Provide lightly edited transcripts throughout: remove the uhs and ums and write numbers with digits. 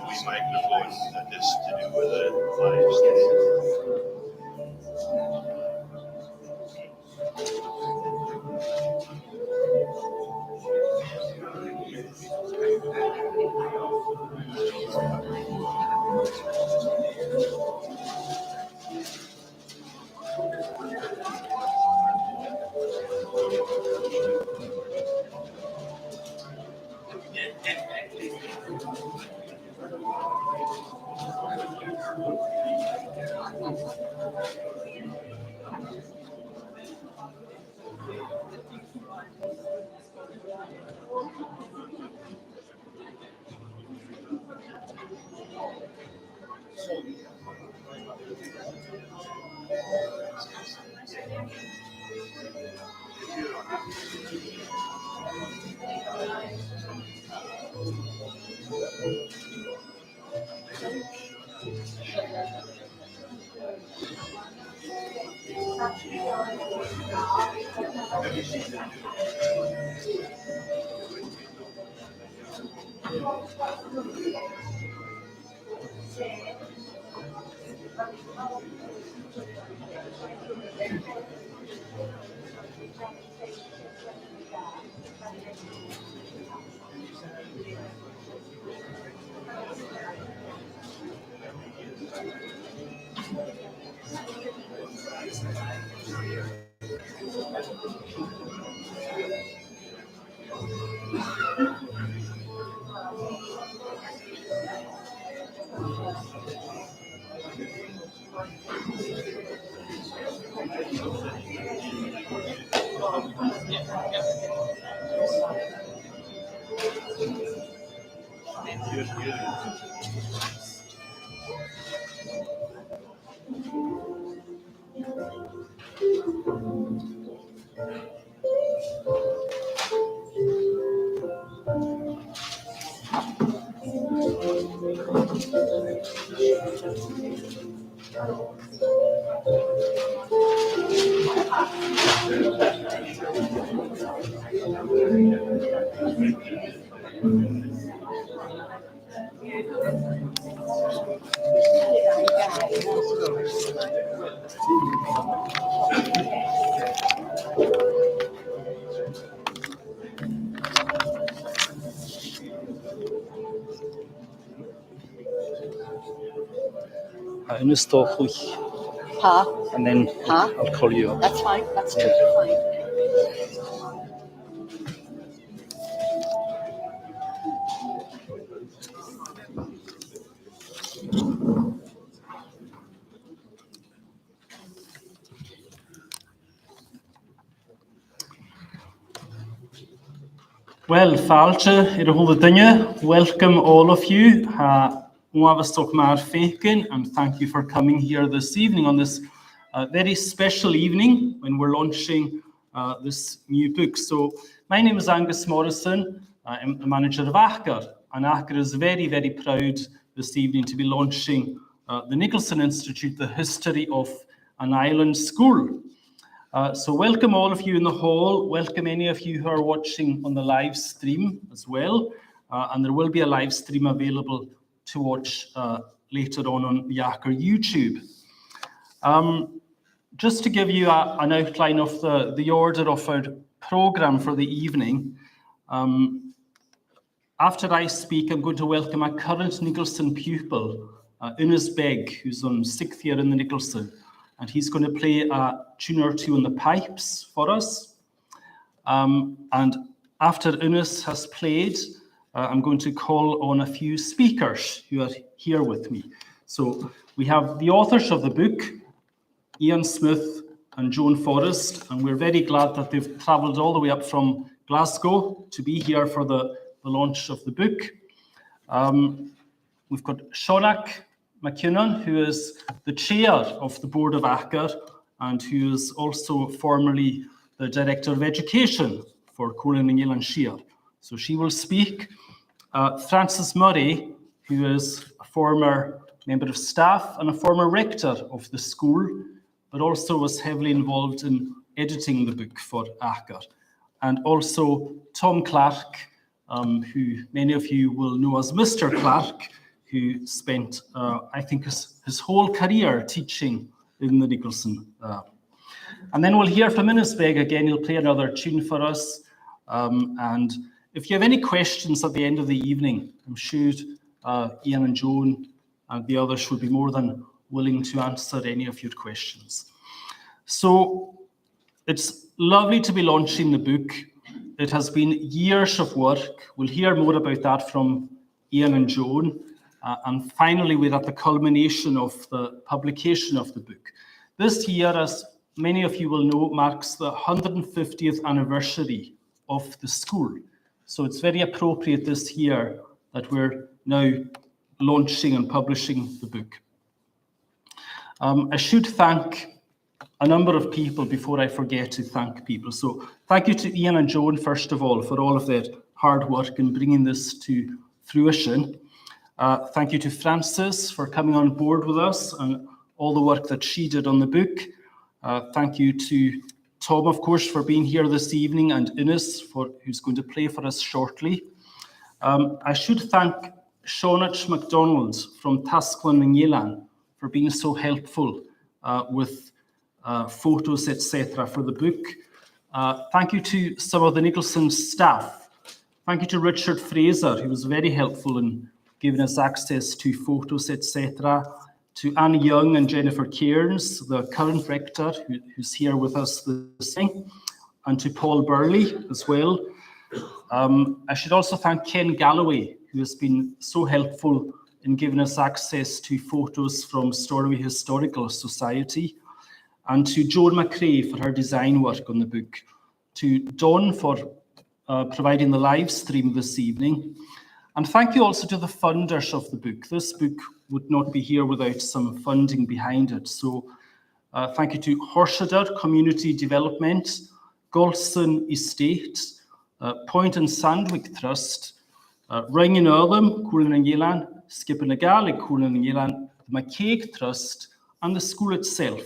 We microphone this to do with a live stream. Ines Stochlich. And then I'll call you up. That's fine. That's totally fine. Well, Falche, i'r hwyl dynia. Welcome all of you. And thank you for coming here this evening on this very special evening when we're launching this new book. So my name is Angus Morrison. I'm the manager of ACCR, and ACCR is very, very proud this evening to be launching the Nicolson Institute, the History of an Island School. So welcome all of you in the hall. Welcome any of you who are watching on the live stream as well. And there will be a live stream available to watch later on the ACCR YouTube. Just to give you an outline of the order of our program for the evening, after I speak, I'm going to welcome a current Nicolson pupil, Ines Begg, who's on 6th year in the Nicolson. And he's going to play a tune or two on the pipes for us. And after Ines has played, I'm going to call on a few speakers who are here with me. So we have the authors of the book, Ian Smith and Joan Forrest, and we're very glad that they've travelled all the way up from Glasgow to be here for the launch of the book. We've got Seanach McKinnon, who is the chair of the board of ACCR and who is also formerly the director of education for Coolin and Gill and Shear. So she will speak. Frances Murray, who is a former member of staff and a former rector of the school, but also was heavily involved in editing the book for ACCR. And also Tom Clark, who many of you will know as Mr. Clark, who spent, I think, his whole career teaching in the Nicolson. And then we'll hear from Ines Begg again. He'll play another tune for us. And if you have any questions at the end of the evening, I'm sure Ian and Joan and the others would be more than willing to answer any of your questions. So it's lovely to be launching the book. It has been years of work. We'll hear more about that from Ian and Joan. And finally, we're at the culmination of the publication of the book. This year, as many of you will know, marks the 150th anniversary of the school. So it's very appropriate this year that we're now launching and publishing the book. I should thank a number of people before I forget to thank people. So thank you to Ian and Joan, first of all, for all of their hard work in bringing this to fruition. Thank you to Frances for coming on board with us and all the work that she did on the book. Thank you to Tom, of course, for being here this evening, and Innes, who's going to play for us shortly. I should thank Seanach MacDonald from Tasclan and Yelan for being so helpful with photos, etc. for the book. Thank you to some of the Nicolson staff. Thank you to Richard Fraser, who was very helpful in giving us access to photos, etc. To Annie Young and Jennifer Cairns, the current rector, who's here with us this evening, and to Paul Burley as well. I should also thank Ken Galloway, who has been so helpful in giving us access to photos from Stornoway Historical Society, and to Joan McRae for her design work on the book, to Dawn for providing the live stream this evening, and thank you also to the funders of the book. This book would not be here without some funding behind it. So thank you to Horshedder Community Development, Golson Estate, Point and Sandwick Trust, Ring in Earlham, Coolan and Yelan, Skipper na Gaelic, Coolan and Yelan, the McCaig Trust, and the school itself.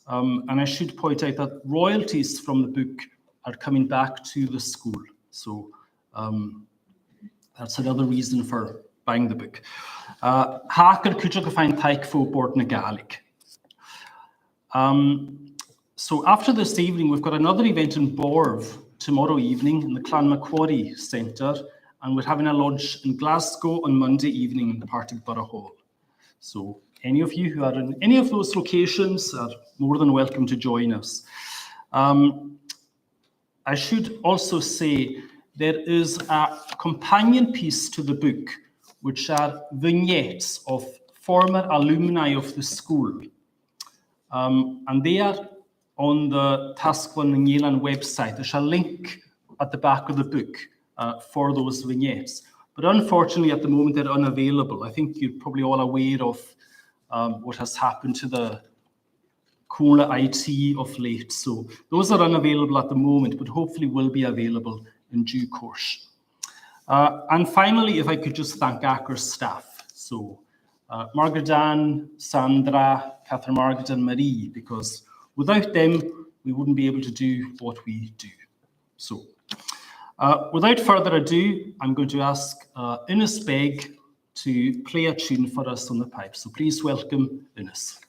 And I should point out that royalties from the book are coming back to the school. So that's another reason for buying the book. Hacker Kuchak find Taik for Bort na Gaelic. So after this evening, we've got another event in Borv tomorrow evening in the Clan Macquarie Centre, and we're having a lunch in Glasgow on Monday evening in the Partick Borough Hall. So any of you who are in any of those locations are more than welcome to join us. I should also say there is a companion piece to the book, which are vignettes of former alumni of the school. And they are on the Tasclan and Yelan website. There's a link at the back of the book for those vignettes. But unfortunately, at the moment, they're unavailable. I think you're probably all aware of what has happened to the Cola IT of late. So those are unavailable at the moment, but hopefully will be available in due course. And finally, if I could just thank ACR's staff. So Margaret Ann, Sandra, Catherine Margaret and Marie, because without them, we wouldn't be able to do what we do. So without further ado, I'm going to ask Innes Begg to play a tune for us on the pipe. So please welcome Innes.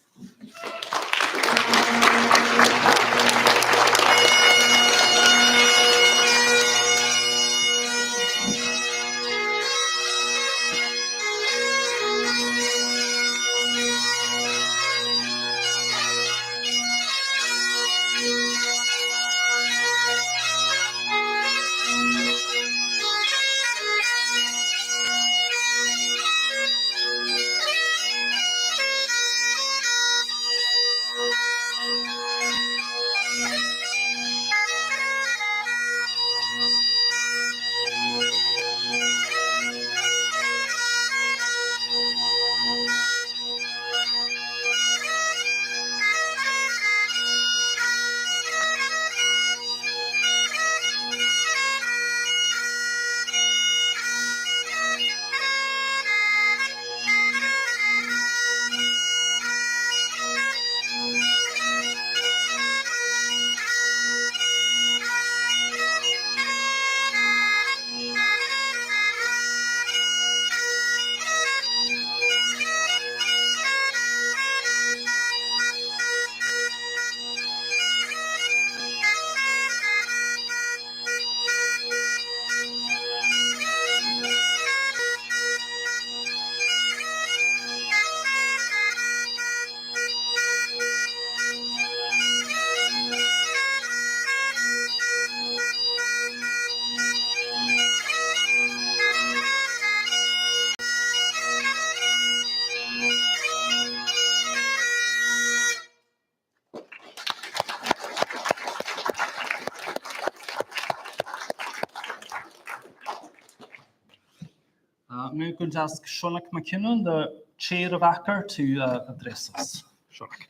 I'm now going to ask Seanach McKinnon, the chair of ACCR, to address us. Seanach.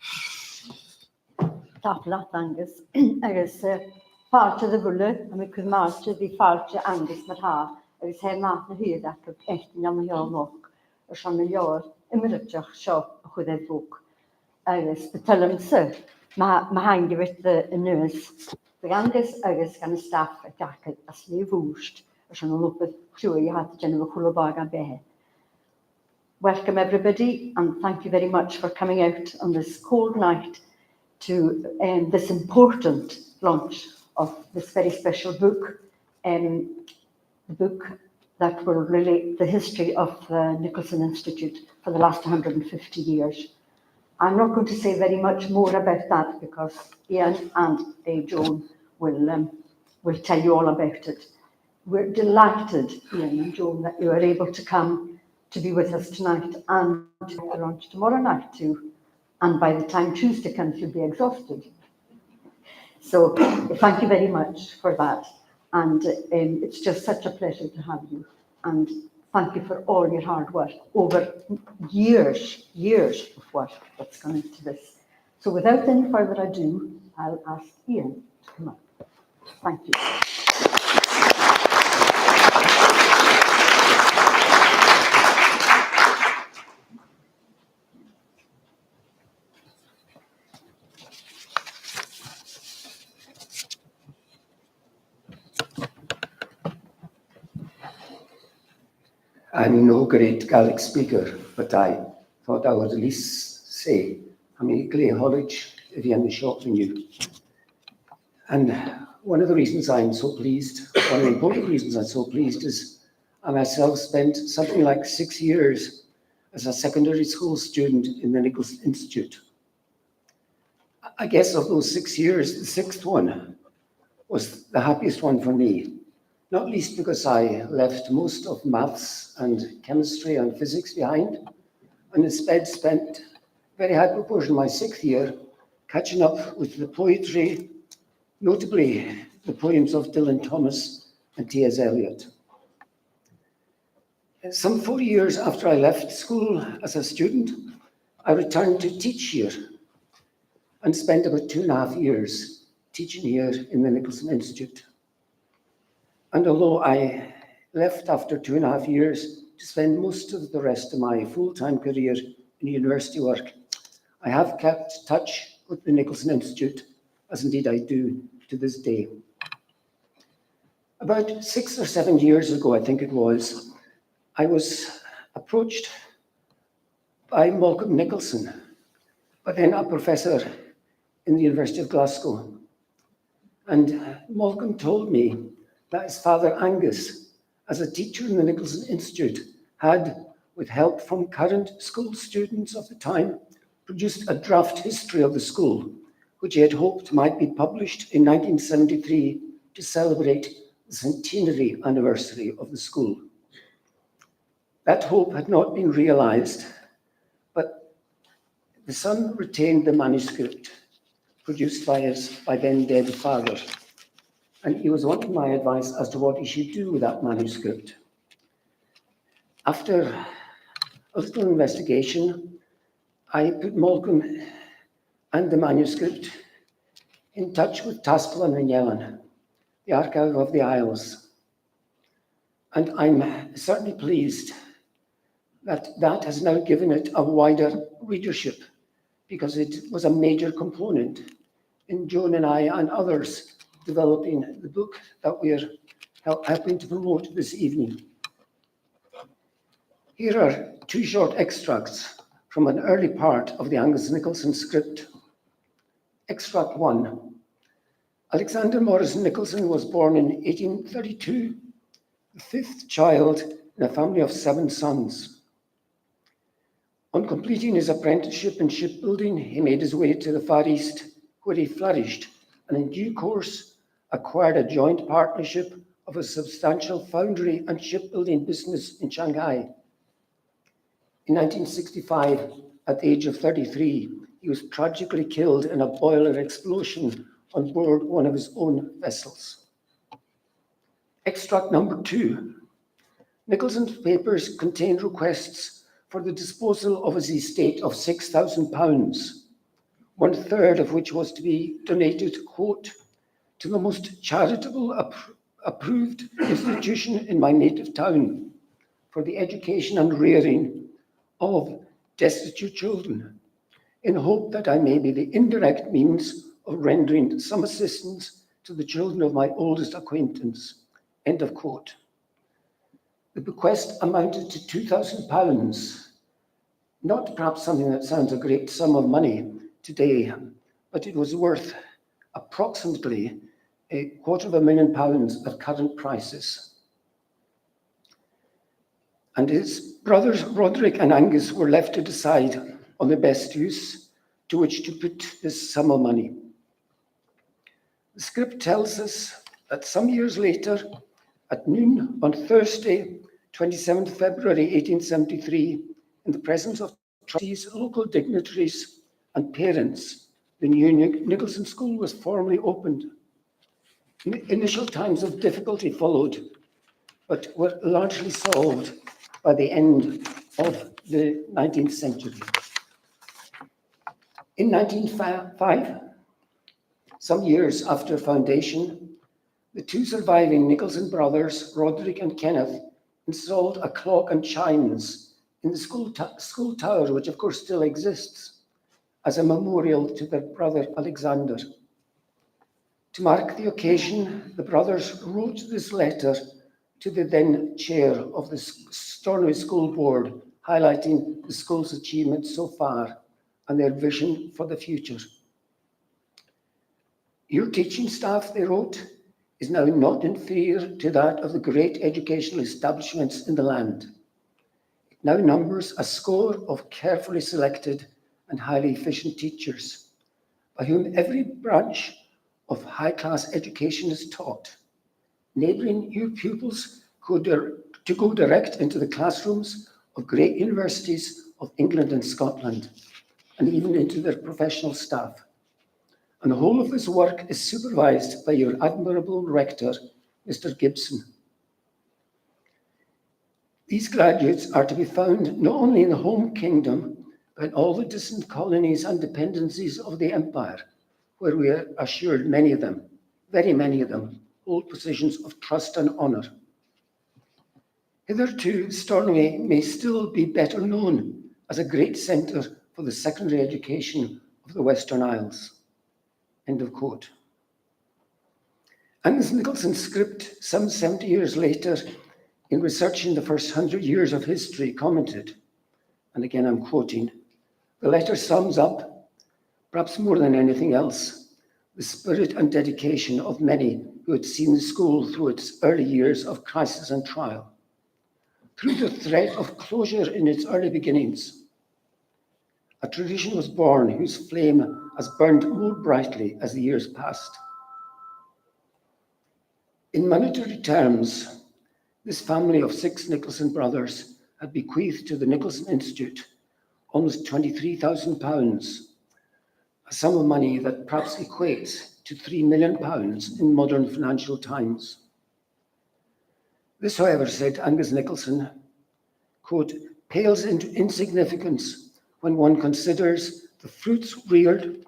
Tapla Angus, agus parte de bulle, a mi kun marche di parte Angus mar ha, agus he mat na hyd ac echt yn am hiol nok, a sian na lior, ymrydjach sio a chwyd e bwc. Agus betalym sy, ma hangi fyrt y nys, the Angus agus gan y staff a gacad as li fwst, a sian yn lwpyd chlwy hat gen o chwlo bag a behe. Welcome everybody, and thank you very much for coming out on this cold night to this important launch of this very special book, the book that will relate the history of the Nicolson Institute for the last 150 years. I'm not going to say very much more about that because Ian and Joan will tell you all about it. We're delighted, Ian and Joan, that you are able to come to be with us tonight and to the launch tomorrow night too. And by the time Tuesday comes, you'll be exhausted. So thank you very much for that. And it's just such a pleasure to have you. And thank you for all your hard work over years of work that's gone into this. So without any further ado, I'll ask Ian to come up. Thank you. I'm no great Gaelic speaker, but I thought I would at least say how many College if you the short than you. And one of the reasons I'm so pleased, one of the important reasons I'm so pleased is I myself spent something like 6 years as a secondary school student in the Nicolson Institute. I guess of those 6 years, the sixth one was the happiest one for me. Not least because I left most of maths and chemistry and physics behind, and instead spent a very high proportion of my 6th year catching up with the poetry, notably the poems of Dylan Thomas and T.S. Eliot. Some 4 years after I left school as a student, I returned to teach here and spent about 2.5 years teaching here in the Nicolson Institute. And although I left after 2.5 years to spend most of the rest of my full-time career in university work, I have kept touch with the Nicolson Institute, as indeed I do to this day. About 6 or 7 years ago, I think it was, I was approached by Malcolm Nicolson, but then a professor in the University of Glasgow. And Malcolm told me that his father Angus, as a teacher in the Nicolson Institute, had, with help from current school students of the time, produced a draft history of the school, which he had hoped might be published in 1973 to celebrate the centenary anniversary of the school. That hope had not been realized, but the son retained the manuscript produced by his then dead father. And he was wanting my advice as to what he should do with that manuscript. After a little investigation, I put Malcolm and the manuscript in touch with Taskell and Yellen, the Archive of the Isles. And I'm certainly pleased that that has now given it a wider readership, because it was a major component in Joan and I and others developing the book that we are helping to promote this evening. Here are 2 short extracts from an early part of the Angus Nicolson script. Extract 1. Alexander Morris Nicolson was born in 1832, the 5th child in a family of 7 sons. On completing his apprenticeship in shipbuilding, he made his way to the Far East, where he flourished, and in due course acquired a joint partnership of a substantial foundry and shipbuilding business in Shanghai. In 1965, at the age of 33, he was tragically killed in a boiler explosion on board one of his own vessels. Extract number 2. Nicholson's papers contain requests for the disposal of his estate of £6,000, 1/3 of which was to be donated, quote, to the most charitable approved institution in my native town for the education and rearing of destitute children, in hope that I may be the indirect means of rendering some assistance to the children of my oldest acquaintance, end of quote. The bequest amounted to £2,000, not perhaps something that sounds a great sum of money today, but it was worth approximately £250,000 at current prices. And his brothers Roderick and Angus were left to decide on the best use to which to put this sum of money. The script tells us that some years later, at noon on Thursday, 27th February 1873, in the presence of trustees, local dignitaries, and parents, the new Nicolson School was formally opened. Initial times of difficulty followed, but were largely solved by the end of the 19th century. In 1905, some years after foundation, the two surviving Nicholson brothers, Roderick and Kenneth, installed a clock and chimes in the school tower, which of course still exists, as a memorial to their brother Alexander. To mark the occasion, the brothers wrote this letter to the then chair of the Stornoway School Board, highlighting the school's achievements so far and their vision for the future. Your teaching staff, they wrote, is now not inferior to that of the great educational establishments in the land. It now numbers a score of carefully selected and highly efficient teachers, by whom every branch of high-class education is taught, enabling your pupils to go direct into the classrooms of great universities of England and Scotland, and even into their professional staff. And the whole of this work is supervised by your admirable rector, Mr. Gibson. These graduates are to be found not only in the home kingdom, but in all the distant colonies and dependencies of the empire, where we are assured many of them, very many of them, hold positions of trust and honour. Hitherto, Stornoway may still be better known as a great centre for the secondary education of the Western Isles. End of quote. Angus Nicholson's script, some 70 years later, in researching the first 100 years of history, commented, and again I'm quoting, the letter sums up, perhaps more than anything else, the spirit and dedication of many who had seen the school through its early years of crisis and trial. Through the threat of closure in its early beginnings, a tradition was born whose flame has burned more brightly as the years passed. In monetary terms, this family of 6 Nicolson brothers had bequeathed to the Nicolson Institute almost £23,000, a sum of money that perhaps equates to £3 million in modern financial times. This, however, said Angus Nicholson, quote, pales into insignificance when one considers the fruits reared,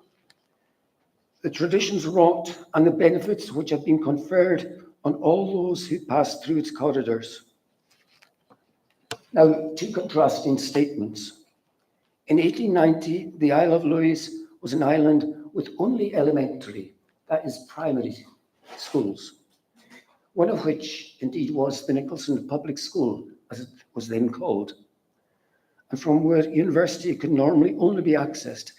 the traditions wrought, and the benefits which have been conferred on all those who pass through its corridors. Now, two contrasting statements. In 1890, the Isle of Lewis was an island with only elementary, that is primary schools, one of which indeed was the Nicolson Public School, as it was then called, and from where university could normally only be accessed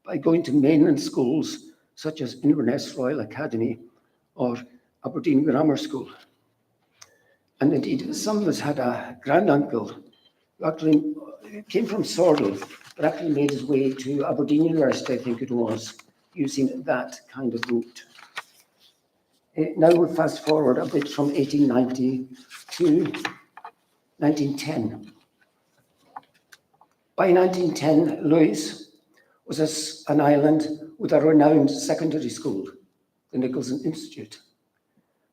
by going to mainland schools such as Inverness Royal Academy or Aberdeen Grammar School. And indeed, some of us had a granduncle who actually came from Sordal, but actually made his way to Aberdeen University, I think it was, using that kind of route. Now we'll fast forward a bit from 1890 to 1910. By 1910, Lewis was an island with a renowned secondary school, the Nicolson Institute,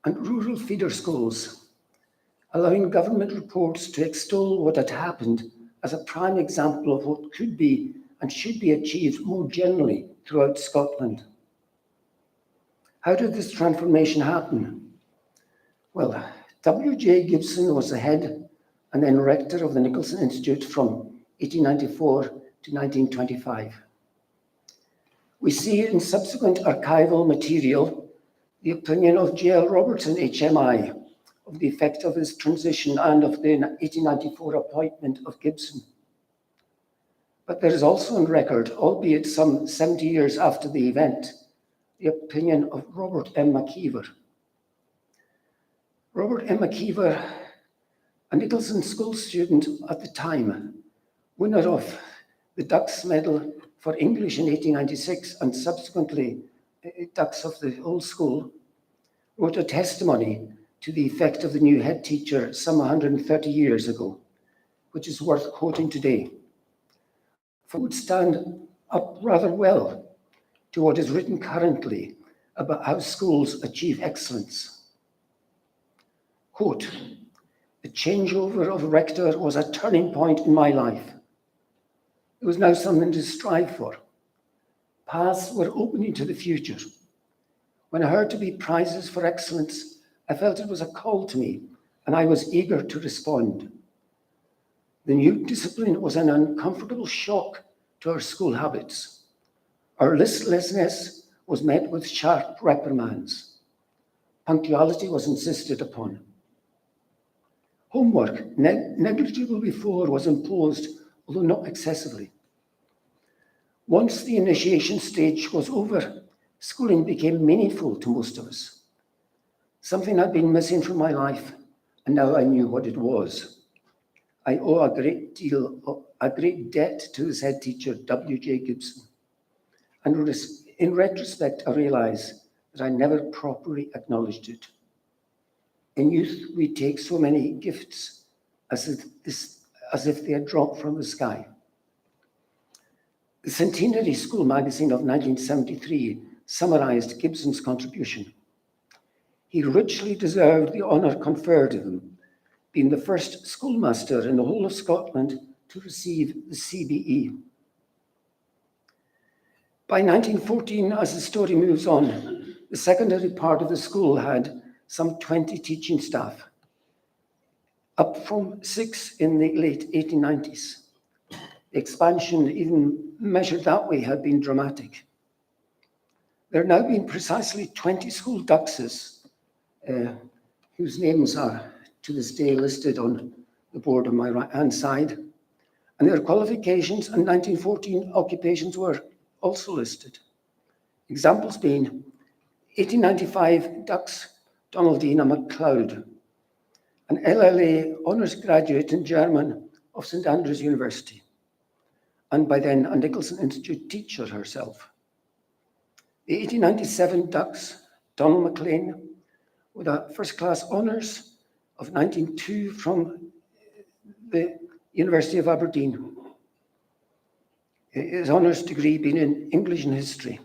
and rural feeder schools, allowing government reports to extol what had happened as a prime example of what could be and should be achieved more generally throughout Scotland. How did this transformation happen? Well, W.J. Gibson was the head and then rector of the Nicolson Institute from 1894 to 1925. We see in subsequent archival material the opinion of J.L. Robertson, HMI, of the effect of his transition and of the 1894 appointment of Gibson. But there is also on record, albeit some 70 years after the event, the opinion of Robert M. McKeever. Robert M. McKeever, a Nicolson school student at the time, winner of the Dux Medal for English in 1896 and subsequently Dux of the whole school, wrote a testimony to the effect of the new head teacher some 130 years ago, which is worth quoting today. For it would stand up rather well to what is written currently about how schools achieve excellence. Quote, "The changeover of rector was a turning point in my life. There was now something to strive for. Paths were opening to the future. When I heard to be prizes for excellence, I felt it was a call to me, and I was eager to respond. The new discipline was an uncomfortable shock to our school habits. Our listlessness was met with sharp reprimands. Punctuality was insisted upon. Homework, negligible before, was imposed, although not excessively. Once the initiation stage was over, schooling became meaningful to most of us. Something I'd been missing from my life, and now I knew what it was. I owe a great debt to his head teacher, W.J. Gibson. And in retrospect, I realize that I never properly acknowledged it. In youth, we take so many gifts as if they had dropped from the sky. The Centenary School magazine of 1973 summarized Gibson's contribution. He richly deserved the honour conferred on him, being the first schoolmaster in the whole of Scotland to receive the CBE. By 1914, as the story moves on, the secondary part of the school had some 20 teaching staff, up from 6 in the late 1890s. The expansion, even measured that way, had been dramatic. There have now been precisely 20 school duxes, whose names are to this day listed on the board on my right-hand side, and their qualifications and 1914 occupations were also listed. Examples being 1895 Dux Donaldina MacLeod, an LLA honours graduate in German of St Andrews University, and by then a Nicolson Institute teacher herself. The 1897 Dux Donald MacLean, with a first-class honours of 1902 from the University of Aberdeen. His honours degree being in English and History.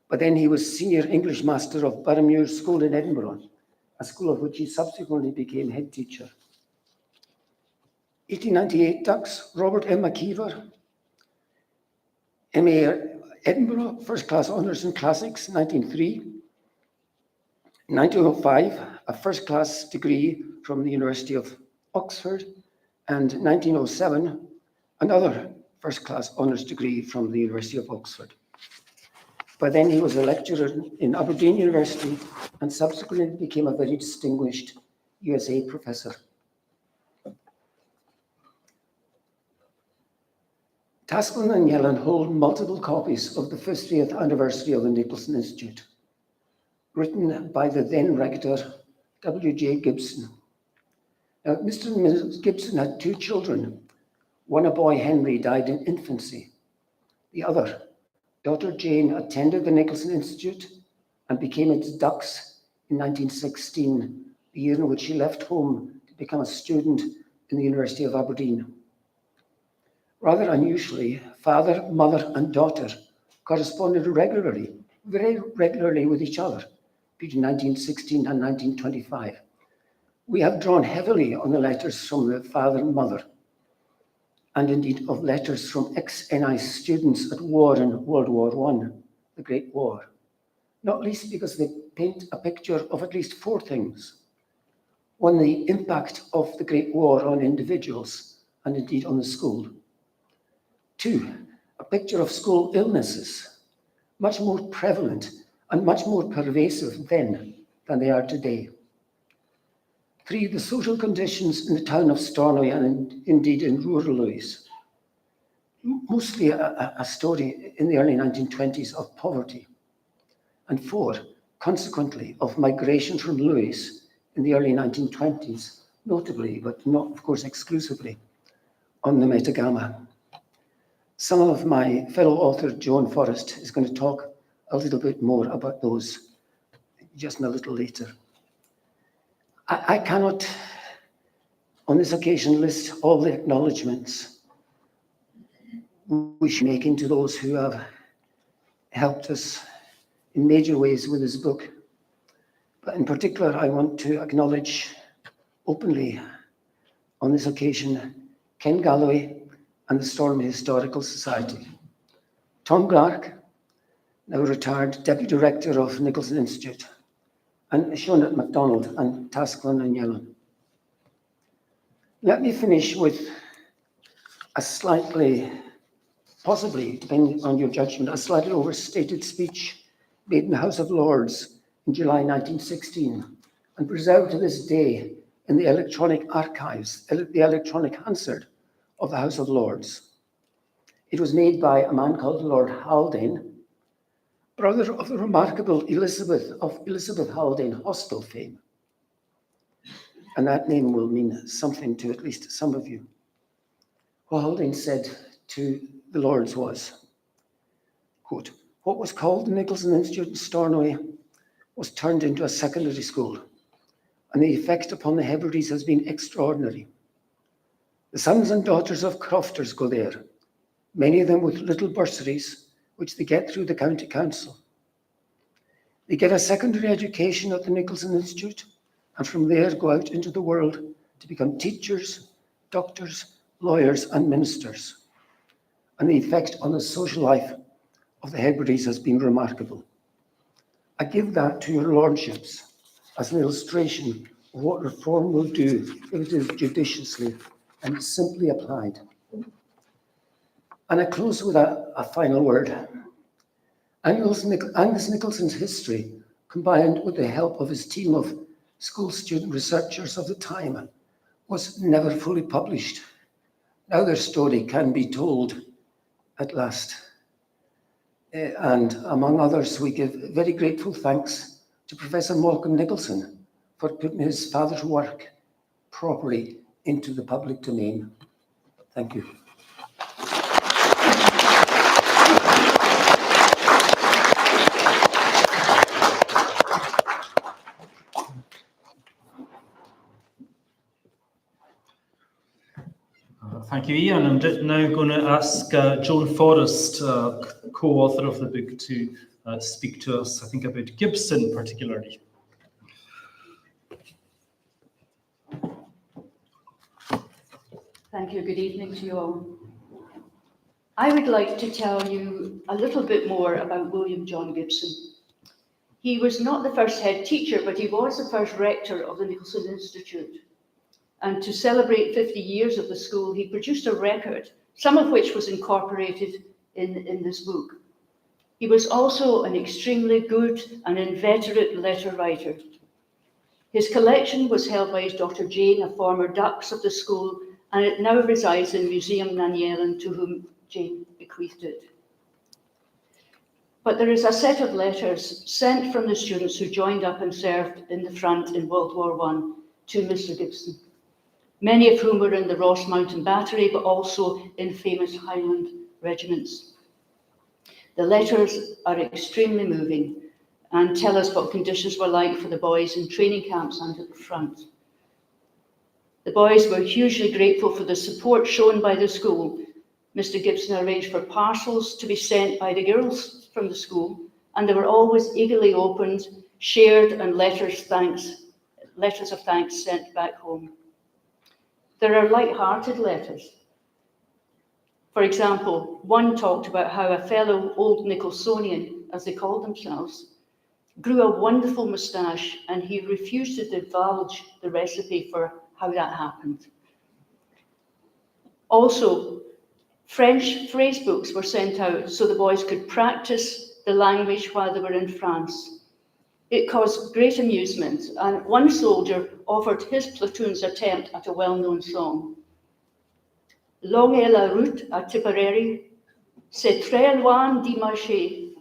But then he was Senior English Master of Boroughmuir School in Edinburgh, a school of which he subsequently became head teacher. 1898 Dux Robert M. McKeever, MA Edinburgh, first-class honours in Classics, 1903. 1905, a first-class degree from the University of Oxford, and 1907, another first-class honours degree from the University of Oxford. By then, he was a lecturer in Aberdeen University and subsequently became a very distinguished USA professor. Tasclin and Yellen hold multiple copies of the 50th anniversary of the Nicolson Institute, written by the then rector, W.J. Gibson. Now, Mr. and Mrs. Gibson had 2 children. One, a boy, Henry, died in infancy. The other, daughter Jane, attended the Nicolson Institute and became its dux in 1916, the year in which she left home to become a student in the University of Aberdeen. Rather unusually, father, mother, and daughter corresponded regularly, very regularly with each other between 1916 and 1925, We have drawn heavily on the letters from the father and mother, and indeed of letters from ex-NI students at war in World War I, the Great War, not least because they paint a picture of at least four things. One, the impact of the Great War on individuals and indeed on the school. Two, a picture of school illnesses, much more prevalent and much more pervasive then than they are today. Three, the social conditions in the town of Stornoway and indeed in rural Lewis. Mostly a story in the early 1920s of poverty. And four, consequently, of migration from Lewis in the early 1920s, notably, but not, of course, exclusively, on the Metagama. Some of my fellow author, Joan Forrest, is going to talk a little bit more about those just a little later. I cannot, on this occasion, list all the acknowledgements we should make to those who have helped us in major ways with this book. But in particular, I want to acknowledge openly on this occasion Ken Galloway and the Stornoway Historical Society. Tom Clark, now retired Deputy Director of Nicolson Institute, and Shonat MacDonald and Tasclan and Yellen. Let me finish with a slightly, possibly, depending on your judgment, a slightly overstated speech made in the House of Lords in July 1916 and preserved to this day in the electronic archives, the electronic Hansard of the House of Lords. It was made by a man called Lord Haldane, brother of the remarkable Elizabeth Haldane Hostel fame. And that name will mean something to at least some of you. What Haldane said to the Lords was, quote, "What was called the Nicolson Institute in Stornoway was turned into a secondary school, and the effect upon the Hebrides has been extraordinary. The sons and daughters of crofters go there, many of them with little bursaries, which they get through the county council. They get a secondary education at the Nicolson Institute, and from there go out into the world to become teachers, doctors, lawyers, and ministers. And the effect on the social life of the Hebrides has been remarkable. I give that to your lordships as an illustration of what reform will do if it is judiciously and simply applied." And I close with a final word. Angus Nicholson's history, combined with the help of his team of school student researchers of the time, was never fully published. Now their story can be told at last. And among others, we give very grateful thanks to Professor Malcolm Nicolson for putting his father's work properly into the public domain. Thank you. Thank you, Ian. I'm now going to ask Joan Forrest, co-author of the book, to speak to us, I think, about Gibson particularly. Thank you. Good evening to you all. I would like to tell you a little bit more about William John Gibson. He was not the first head teacher, but he was the first rector of the Nicolson Institute. And to celebrate 50 years of the school, he produced a record, some of which was incorporated in this book. He was also an extremely good and inveterate letter writer. His collection was held by his daughter Jane, a former dux of the school, and it now resides in Museum Nanyelin, to whom Jane bequeathed it. But there is a set of letters sent from the students who joined up and served in the front in World War I to Mr. Gibson, many of whom were in the Ross Mountain Battery, but also in famous Highland regiments. The letters are extremely moving and tell us what conditions were like for the boys in training camps and at the front. The boys were hugely grateful for the support shown by the school. Mr. Gibson arranged for parcels to be sent by the girls from the school, and they were always eagerly opened, shared, and letters letters of thanks sent back home. There are light-hearted letters. For example, one talked about how a fellow old Nicholsonian, as they called themselves, grew a wonderful moustache, and he refused to divulge the recipe for how that happened. Also, French phrase books were sent out so the boys could practice the language while they were in France. It caused great amusement, and one soldier offered his platoon's attempt at a well-known song. Longue est la route à Tipperary, c'est très loin d'y marcher.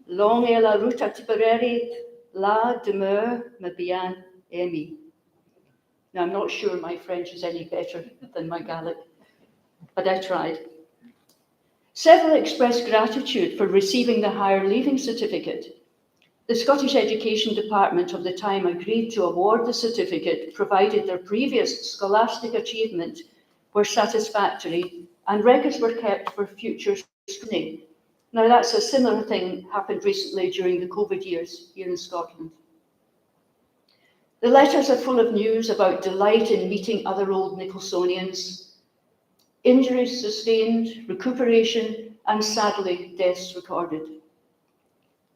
Longue est la route à Tipperary, la demeure me bien aimée. Now, I'm not sure my French is any better than my Gaelic, but I tried. Several expressed gratitude for receiving the higher leaving certificate. The Scottish Education Department of the time agreed to award the certificate provided their previous scholastic achievement were satisfactory and records were kept for future scrutiny. Now, that's a similar thing happened recently during the COVID years here in Scotland. The letters are full of news about delight in meeting other old Nicholsonians, injuries sustained, recuperation, and sadly, deaths recorded.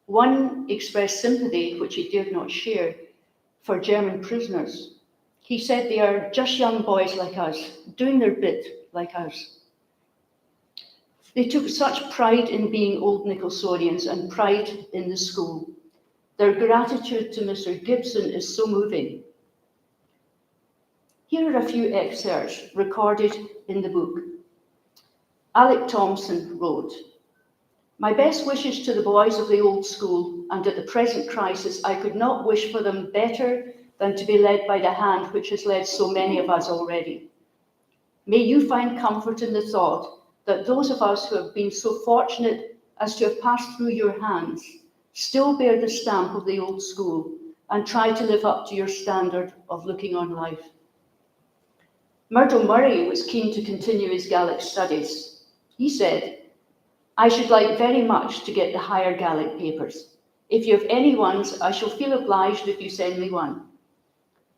One expressed sympathy, which he dared not share, for German prisoners. He said they are just young boys like us, doing their bit like us. They took such pride in being old Nicholsonians and pride in the school. Their gratitude to Mr. Gibson is so moving. Here are a few excerpts recorded in the book. Alec Thompson wrote, "My best wishes to the boys of the old school, and at the present crisis, I could not wish for them better than to be led by the hand which has led so many of us already. May you find comfort in the thought that those of us who have been so fortunate as to have passed through your hands still bear the stamp of the old school and try to live up to your standard of looking on life." Murdo Murray was keen to continue his Gaelic studies. He said, "I should like very much to get the higher Gaelic papers. If you have any ones, I shall feel obliged if you send me one.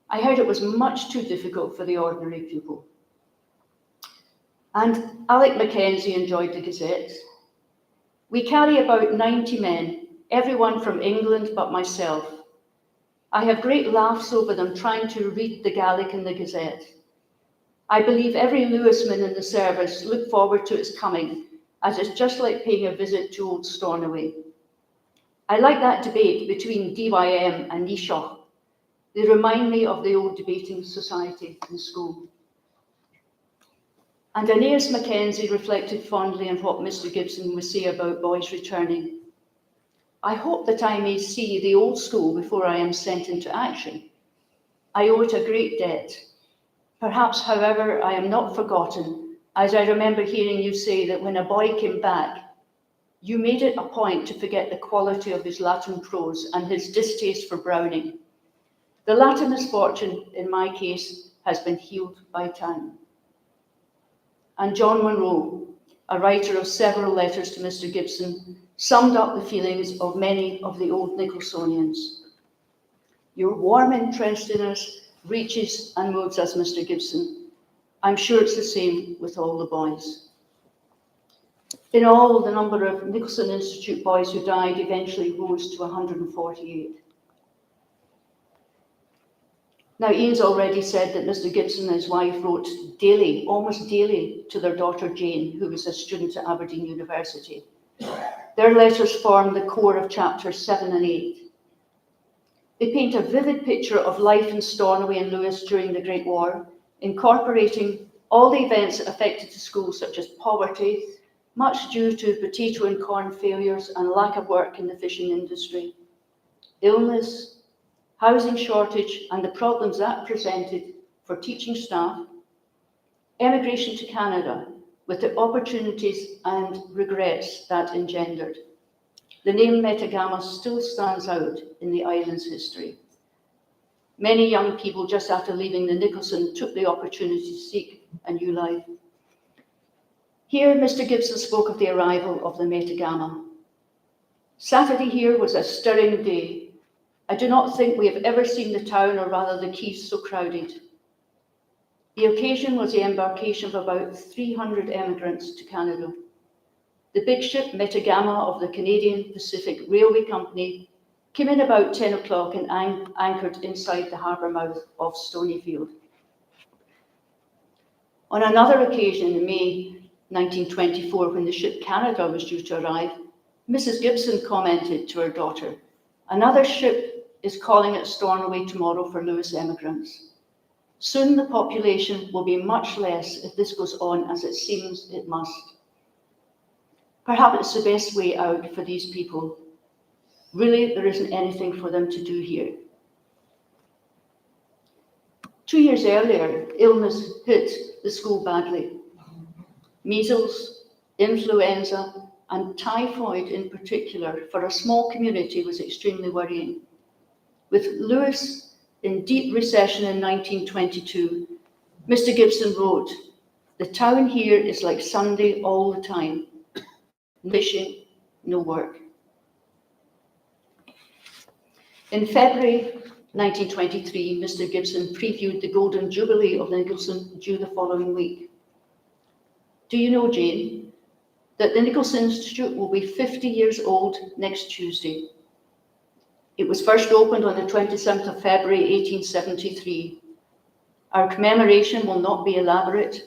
I heard it was much too difficult for the ordinary pupil." And Alec Mackenzie enjoyed the Gazettes. "We carry about 90 men, everyone from England but myself. I have great laughs over them trying to read the Gaelic in the Gazette. I believe every Lewisman in the service look forward to its coming, as it's just like paying a visit to old Stornoway. I like that debate between DYM and Nishoch. They remind me of the old debating society in school." And Aeneas Mackenzie reflected fondly on what Mr. Gibson would say about boys returning. "I hope that I may see the old school before I am sent into action. I owe it a great debt. Perhaps, however, I am not forgotten, as I remember hearing you say that when a boy came back, you made it a point to forget the quality of his Latin prose and his distaste for Browning. The latter misfortune, in my case, has been healed by time." And John Monroe, a writer of several letters to Mr. Gibson, summed up the feelings of many of the old Nicholsonians. "Your warm interest in us reaches and moves us, Mr. Gibson. I'm sure it's the same with all the boys." In all, the number of Nicolson Institute boys who died eventually rose to 148. Now, Ian's already said that Mr. Gibson and his wife wrote daily, almost daily, to their daughter Jane, who was a student at Aberdeen University. Their letters form the core of chapters 7 and 8. They paint a vivid picture of life in Stornoway and Lewis during the Great War, incorporating all the events that affected the school, such as poverty, much due to potato and corn failures and lack of work in the fishing industry, illness, housing shortage and the problems that presented for teaching staff, emigration to Canada with the opportunities and regrets that engendered. The name Metagama still stands out in the island's history. Many young people just after leaving the Nicolson took the opportunity to seek a new life. Here, Mr. Gibson spoke of the arrival of the Metagama. "Saturday here was a stirring day. I do not think we have ever seen the town, or rather the quays, so crowded. The occasion was the embarkation of about 300 emigrants to Canada. The big ship Metagama of the Canadian Pacific Railway Company came in about 10 o'clock and anchored inside the harbour mouth of Stonyfield. On another occasion in May 1924, when the ship Canada was due to arrive, Mrs. Gibson commented to her daughter, "Another ship is calling at Stornoway tomorrow for Lewis emigrants. Soon the population will be much less if this goes on as it seems it must. Perhaps it's the best way out for these people. Really, there isn't anything for them to do here." 2 years earlier, illness hit the school badly. Measles, influenza, and typhoid in particular, for a small community, was extremely worrying. With Lewis in deep recession in 1922, Mr. Gibson wrote, "The town here is like Sunday all the time. No fishing, no work." In February 1923, Mr. Gibson previewed the Golden Jubilee of Nicolson due the following week. "Do you know, Jane, that the Nicolson Institute will be 50 years old next Tuesday? It was first opened on the 27th of February 1873. Our commemoration will not be elaborate,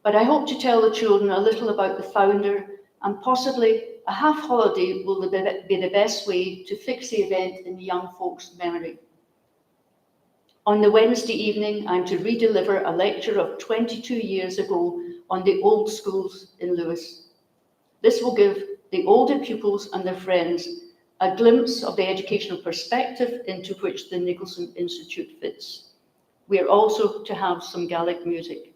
but I hope to tell the children a little about the founder, and possibly a half holiday will be the best way to fix the event in the young folks' memory. On the Wednesday evening, I'm to redeliver a lecture of 22 years ago on the old schools in Lewis. This will give the older pupils and their friends a glimpse of the educational perspective into which the Nicolson Institute fits. We are also to have some Gaelic music."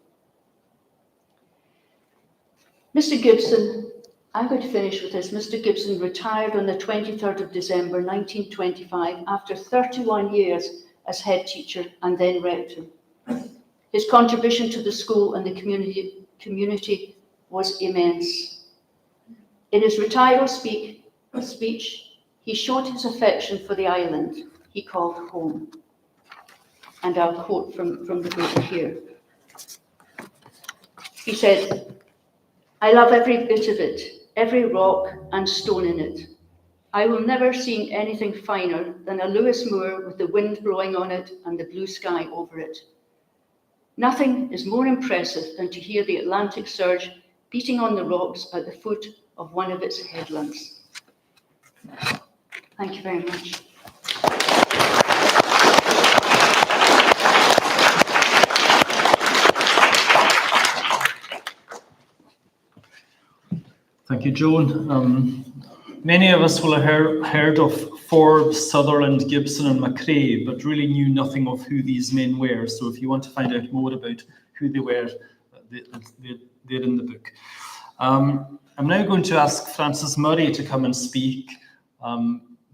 Mr. Gibson, I'm going to finish with this. Mr. Gibson retired on the 23rd of December 1925 after 31 years as head teacher and then rector. His contribution to the school and the community was immense. In his retirement speech, he showed his affection for the island he called home. And I'll quote from the book here. He said, "I love every bit of it, every rock and stone in it. I will never see anything finer than a Lewis moor with the wind blowing on it and the blue sky over it. Nothing is more impressive than to hear the Atlantic surge beating on the rocks at the foot of one of its headlands." Thank you very much. Thank you, Joan. Many of us will have heard of Forbes, Sutherland, Gibson, and McRae, but really knew nothing of who these men were. So if you want to find out more about who they were, they're in the book. I'm now going to ask Francis Murray to come and speak.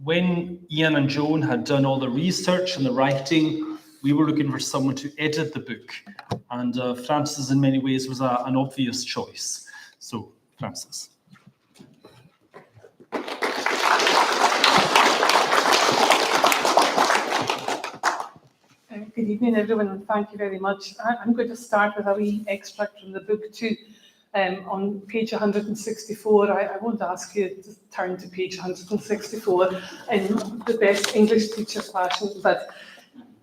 When Ian and Joan had done all the research and the writing, we were looking for someone to edit the book. And Francis, in many ways, was an obvious choice. So, Francis. Good evening, everyone, and thank you very much. I'm going to start with a wee extract from the book too. On page 164, I won't ask you to turn to page 164 in the best English teacher fashion, but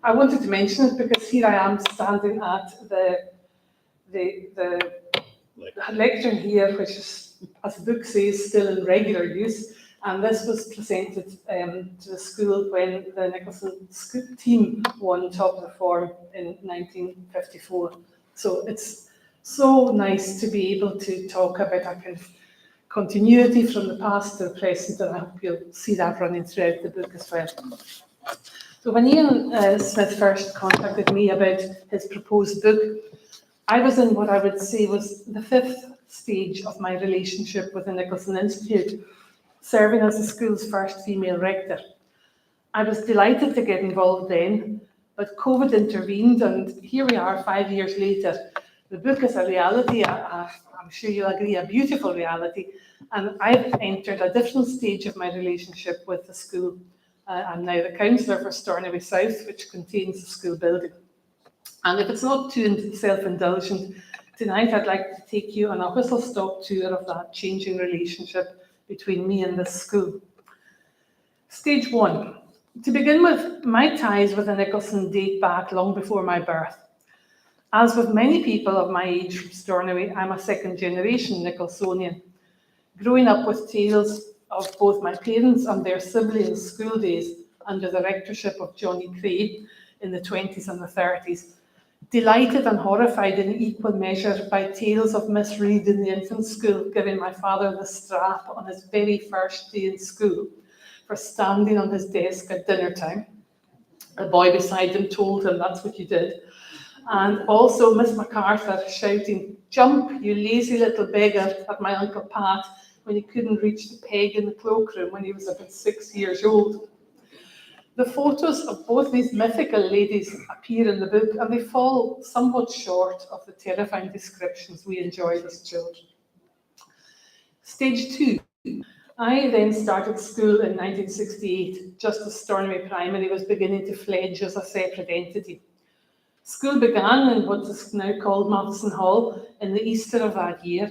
I wanted to mention it because here I am standing at the lectern here, which is, as the book says, still in regular use. And this was presented to the school when the Nicolson school team won top of the form in 1954. So it's so nice to be able to talk about a kind of continuity from the past to the present, and I hope you'll see that running throughout the book as well. So when Ian Smith first contacted me about his proposed book, I was in what I would say was the 5th stage of my relationship with the Nicolson Institute, serving as the school's first female rector. I was delighted to get involved then, but COVID intervened, and here we are 5 years later. The book is a reality, I'm sure you'll agree, a beautiful reality, and I've entered a different stage of my relationship with the school. I'm now the councillor for Stornoway South, which contains the school building. And if it's not too self-indulgent, tonight I'd like to take you on a whistle-stop tour of that changing relationship between me and this school. Stage 1. To begin with, my ties with the Nicolson date back long before my birth. As with many people of my age from Stornoway, I'm a second-generation Nicholsonian, growing up with tales of both my parents and their siblings' school days under the rectorship of Johnny Cray in the 20s and the 30s, delighted and horrified in equal measure by tales of Miss Reid in the infant school giving my father the strap on his very first day in school for standing on his desk at dinner time. A boy beside him told him that's what you did. And also Miss MacArthur shouting, "Jump, you lazy little beggar," at my Uncle Pat when he couldn't reach the peg in the cloakroom when he was about 6 years old. The photos of both these mythical ladies appear in the book, and they fall somewhat short of the terrifying descriptions we enjoyed as children. Stage 2. I then started school in 1968, just as Stornoway Primary was beginning to fledge as a separate entity. School began in what is now called Matheson Hall in the Easter of that year,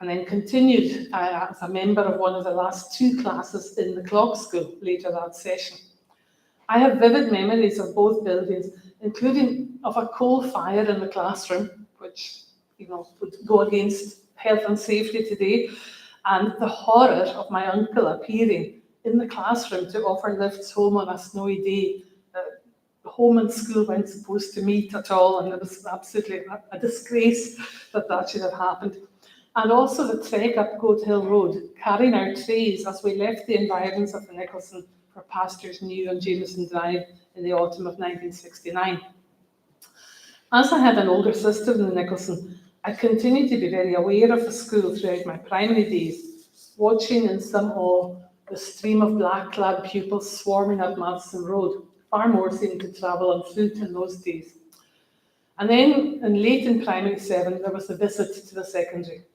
and then continued as a member of one of the last 2 classes in the clock school later that session. I have vivid memories of both buildings, including of a coal fire in the classroom, which would go against health and safety today, and the horror of my uncle appearing in the classroom to offer lifts home on a snowy day. Home and school weren't supposed to meet at all, and it was absolutely a disgrace that should have happened. And also the trek up Goat Hill Road, carrying our trays as we left the environs of the Nicolson for Pastures New and Jameson Drive in the autumn of 1969. As I had an older sister in the Nicolson, I continued to be very aware of the school throughout my primary days, watching in some awe the stream of black-clad pupils swarming up Matheson Road. Far more seemed to travel on foot in those days. And then, late in primary 7, there was a visit to the secondary,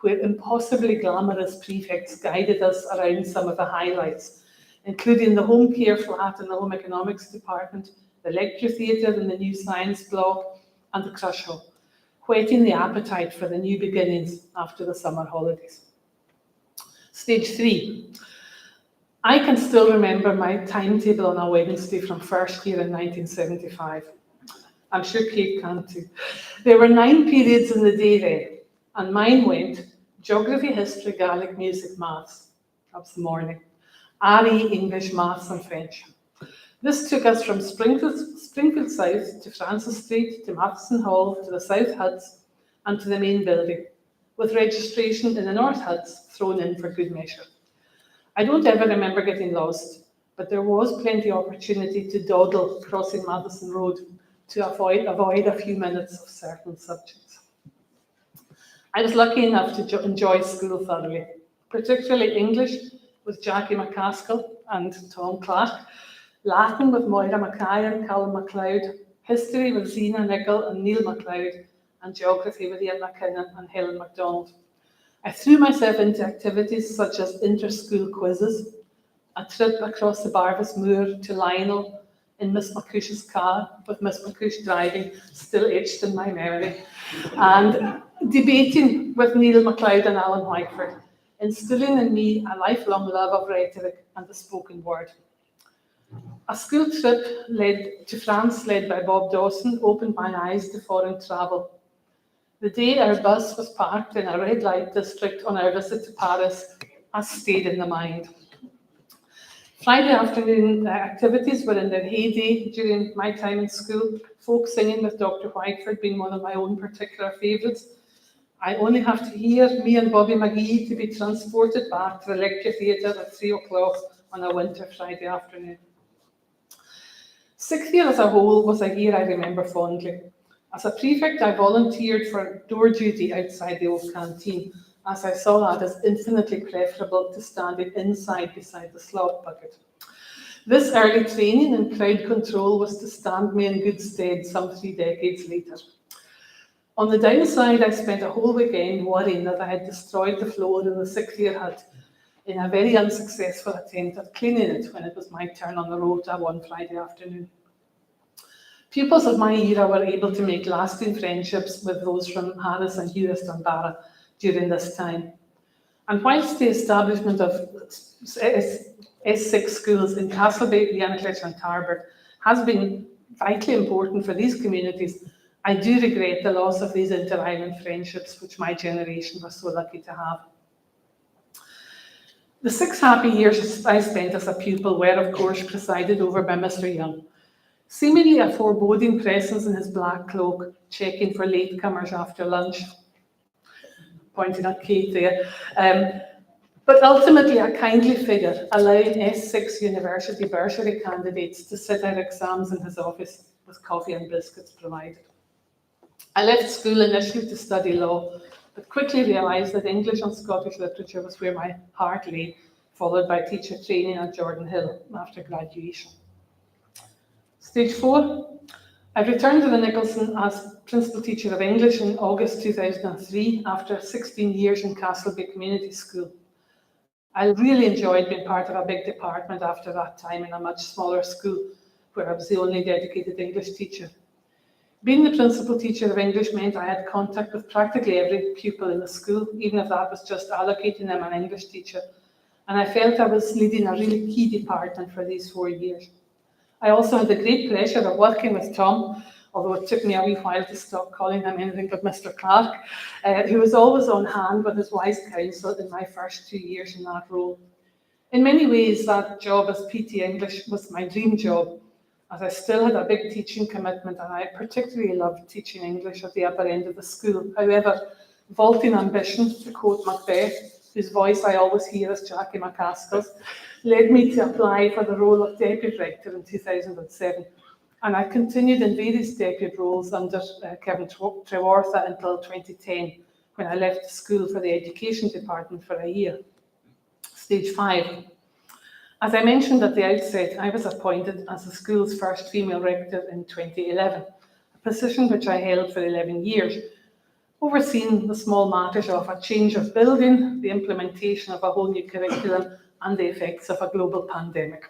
where impossibly glamorous prefects guided us around some of the highlights, including the home care flat in the home economics department, the lecture theatre in the new science block, and the crush hall, whetting the appetite for the new beginnings after the summer holidays. Stage 3. I can still remember my timetable on a Wednesday from first year in 1975. I'm sure Kate can too. There were 9 periods in the day then, and mine went Geography, History, Gaelic, Music, Maths. That was the morning. RE, English, Maths and French. This took us from Springfield South to Francis Street, to Matheson Hall, to the South Huts, and to the main building, with registration in the North Huts thrown in for good measure. I don't ever remember getting lost, but there was plenty of opportunity to dawdle crossing Matheson Road to avoid a few minutes of certain subjects. I was lucky enough to enjoy school thoroughly, particularly English with Jackie McCaskill and Tom Clark, Latin with Moira Mackay and Callum MacLeod, history with Zena Nicol and Neil MacLeod, and geography with Ian McKinnon and Helen MacDonald. I threw myself into activities such as inter-school quizzes, a trip across the Barvis Moor to Lionel in Miss McCush's car, with Miss McCush driving, still etched in my memory, and debating with Neil MacLeod and Alan Whiteford, instilling in me a lifelong love of rhetoric and the spoken word. A school trip to France led by Bob Dawson opened my eyes to foreign travel. The day our bus was parked in a red light district on our visit to Paris has stayed in the mind. Friday afternoon activities were in their heyday during my time in school, folk singing with Dr. Whiteford being one of my own particular favourites. I only have to hear me and Bobby McGee to be transported back to the lecture theatre at 3 o'clock on a winter Friday afternoon. 6th year as a whole was a year I remember fondly. As a prefect, I volunteered for door duty outside the old canteen, as I saw that as infinitely preferable to standing inside beside the slop bucket. This early training in crowd control was to stand me in good stead some 3 decades later. On the downside, I spent a whole weekend worrying that I had destroyed the floor in the 6th year hut, in a very unsuccessful attempt at cleaning it when it was my turn on the rota one Friday afternoon. Pupils of my era were able to make lasting friendships with those from Harris and Hewis and Barra during this time. And whilst the establishment of S6 schools in Castlebeck, Llanglesh and Tarbert has been vitally important for these communities, I do regret the loss of these inter-island friendships which my generation was so lucky to have. The 6 happy years I spent as a pupil were, of course, presided over by Mr. Young, seemingly a foreboding presence in his black cloak, checking for latecomers after lunch, pointing at Kate there, but ultimately a kindly figure, allowing S6 university bursary candidates to sit out exams in his office with coffee and biscuits provided. I left school initially to study law, but quickly realised that English and Scottish literature was where my heart lay, followed by teacher training at Jordan Hill after graduation. Stage 4, I returned to the Nicolson as principal teacher of English in August 2003 after 16 years in Castlebeck Community School. I really enjoyed being part of a big department after that time in a much smaller school where I was the only dedicated English teacher. Being the principal teacher of English meant I had contact with practically every pupil in the school, even if that was just allocating them an English teacher. And I felt I was leading a really key department for these 4 years. I also had the great pleasure of working with Tom, although it took me a wee while to stop calling him anything but Mr. Clark, who was always on hand with his wise counsel in my first 2 years in that role. In many ways, that job as PT English was my dream job, as I still had a big teaching commitment and I particularly loved teaching English at the upper end of the school. However, vaulting ambition, to quote Macbeth, whose voice I always hear as Jackie McCaskill's, led me to apply for the role of Deputy Rector in 2007. And I continued in various deputy roles under Kevin Trewartha until 2010, when I left the school for the education department for a year. Stage 5. As I mentioned at the outset, I was appointed as the school's first female rector in 2011, a position which I held for 11 years, overseeing the small matters of a change of building, the implementation of a whole new curriculum, and the effects of a global pandemic.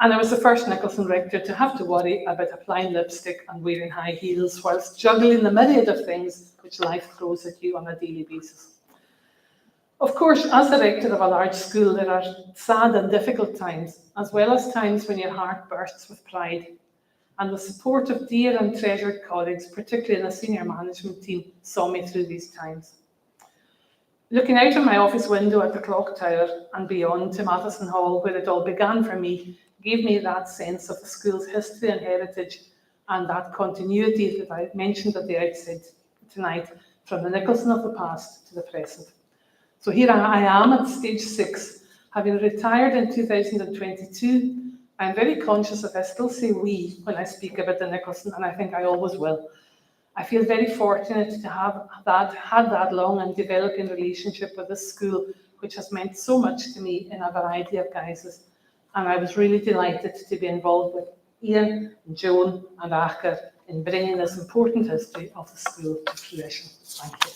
And I was the first Nicolson rector to have to worry about applying lipstick and wearing high heels whilst juggling the myriad of things which life throws at you on a daily basis. Of course, as the rector of a large school, there are sad and difficult times, as well as times when your heart bursts with pride. And the support of dear and treasured colleagues, particularly in the senior management team, saw me through these times. Looking out of my office window at the clock tower and beyond to Matheson Hall, where it all began for me, gave me that sense of the school's history and heritage and that continuity that I mentioned at the outset tonight, from the Nicolson of the past to the present. So here I am at stage 6, having retired in 2022. I'm very conscious that I still say we when I speak about the Nicolson, and I think I always will. I feel very fortunate to have had that long and developing relationship with this school, which has meant so much to me in a variety of guises. And I was really delighted to be involved with Ian, and Joan and Acher in bringing this important history of the school to fruition. Thank you.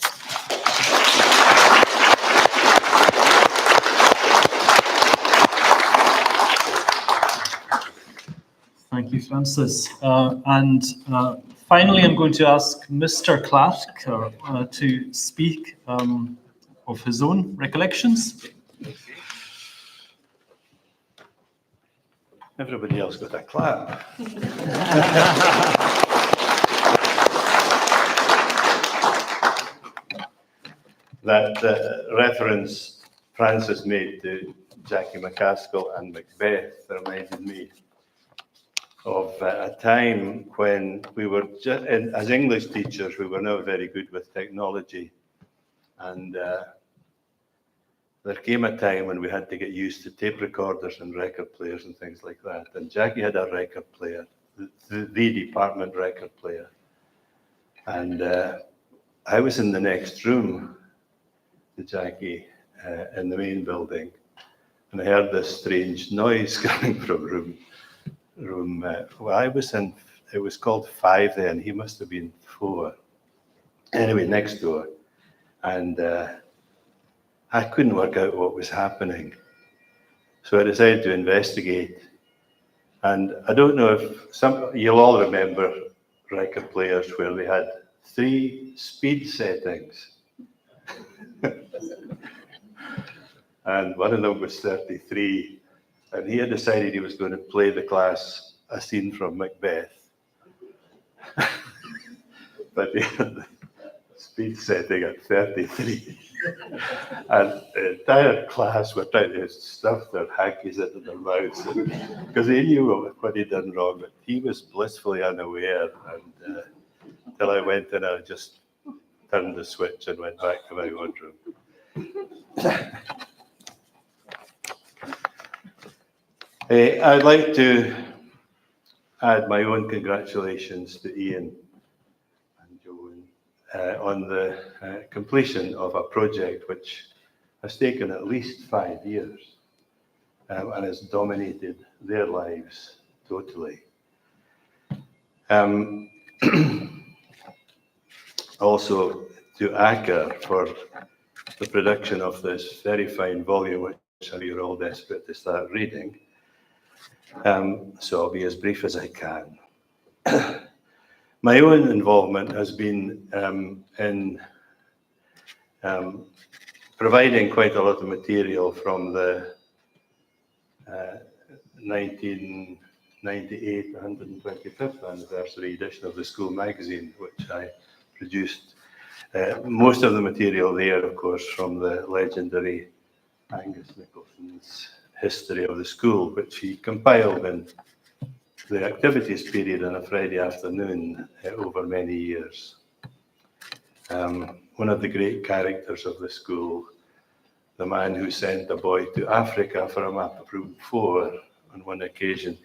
Thank you, Francis. Finally, I'm going to ask Mr. Clark to speak of his own recollections. Everybody else got a clap. That reference Francis made to Jackie McCaskill and Macbeth reminded me of a time when we were, as English teachers, we were not very good with technology. And there came a time when we had to get used to tape recorders and record players and things like that. And Jackie had a record player, the department record player. And I was in the next room to Jackie in the main building. And I heard this strange noise coming from room. Well, I was in, it was called 5 then, he must have been 4. Anyway, next door. And I couldn't work out what was happening. So I decided to investigate. And I don't know if you'll all remember record players where they had 3 speed settings. And one of them was 33. And he had decided he was going to play the class a scene from Macbeth. But he had the speed setting at 33. And the entire class were trying to stuff their hankies into their mouths because they knew what he'd done wrong, but he was blissfully unaware. And till I went in, I just turned the switch and went back to my own room. I'd like to add my own congratulations to Ian and Joan on the completion of a project which has taken at least 5 years and has dominated their lives totally. Also to Acker for the production of this very fine volume, which you're all desperate to start reading. So I'll be as brief as I can. My own involvement has been in providing quite a lot of material from the 1998 125th anniversary edition of the school magazine, which I produced. Most of the material there, of course, from the legendary Angus Nicholson's History of the School, which he compiled in the activities period on a Friday afternoon over many years. One of the great characters of the school, the man who sent a boy to Africa for a map of Route 4 on one occasion.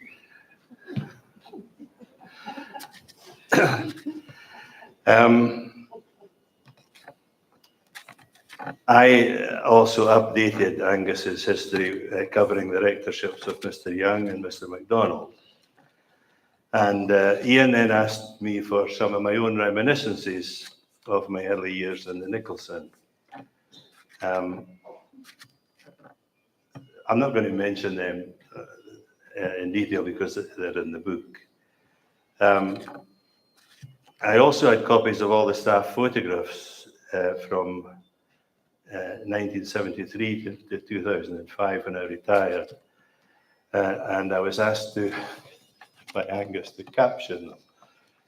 I also updated Angus's history covering the rectorships of Mr. Young and Mr. MacDonald. And Ian then asked me for some of my own reminiscences of my early years in the Nicolson. I'm not going to mention them in detail because they're in the book. I also had copies of all the staff photographs from 1973 to 2005 when I retired. And I was asked by Angus to caption them,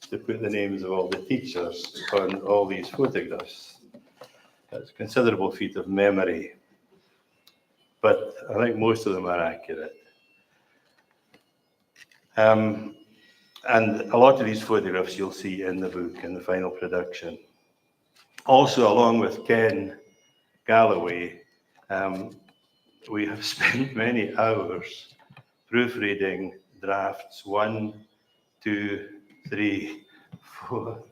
to put the names of all the teachers on all these photographs. That's a considerable feat of memory, but I think most of them are accurate. And a lot of these photographs you'll see in the book, in the final production. Also, along with Ken Galloway, we have spent many hours proofreading drafts 1, 2, 3, 4,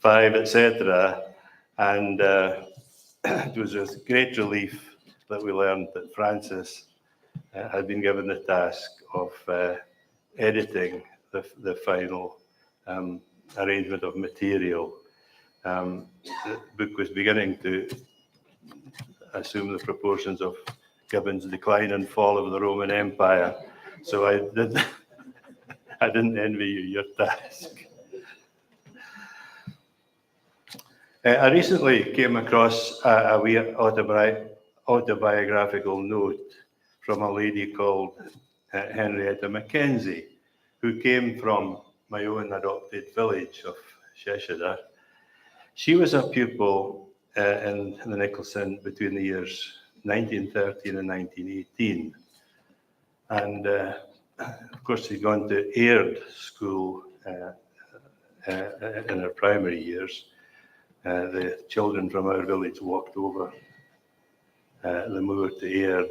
5, etc. And it was with great relief that we learned that Francis had been given the task of editing the final arrangement of material. The book was beginning to assume the proportions of Gibbon's Decline and Fall of the Roman Empire. So I didn't envy you your task. I recently came across a wee autobiographical note from a lady called Henrietta Mackenzie, who came from my own adopted village of Cheshire. She was a pupil in the Nicolson between the years 1913 and 1918. And of course, she'd gone to Aird School in her primary years. The children from our village walked over the moor to Aird.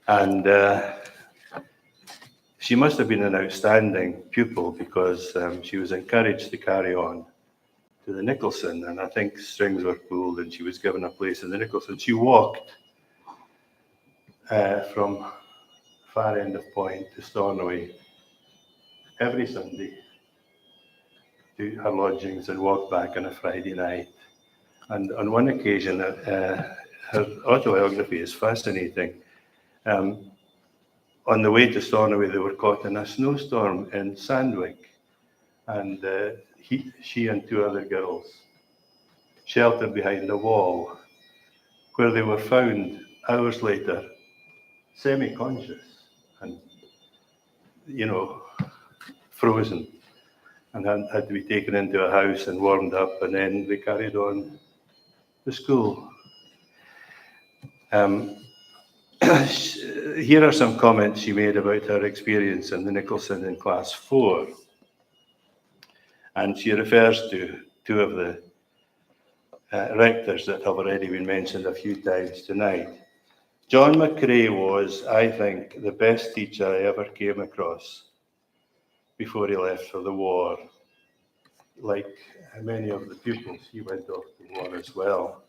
And she must have been an outstanding pupil because she was encouraged to carry on to the Nicolson, and I think strings were pulled and she was given a place in the Nicolson. She walked from far end of Point to Stornoway every Sunday to her lodgings and walked back on a Friday night. And on one occasion, her autobiography is fascinating. On the way to Stornoway, they were caught in a snowstorm in Sandwich, and she and two other girls sheltered behind a wall, where they were found hours later, semi-conscious and, frozen, and had to be taken into a house and warmed up, and then they carried on to school. Here are some comments she made about her experience in the Nicolson in Class 4. And she refers to two of the rectors that have already been mentioned a few times tonight. John McCrae was, I think, the best teacher I ever came across before he left for the war. Like many of the pupils, he went off to war as well.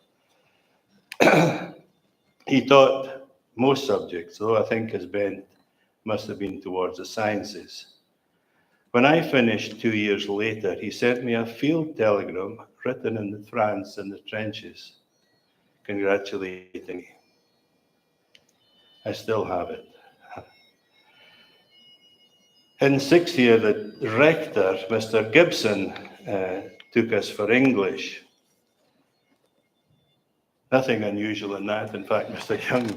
He taught most subjects, though I think his bent must have been towards the sciences. When I finished 2 years later, he sent me a field telegram written in France in the trenches, congratulating me. I still have it. In sixth year, the rector, Mr. Gibson, took us for English. Nothing unusual in that. In fact, Mr. Young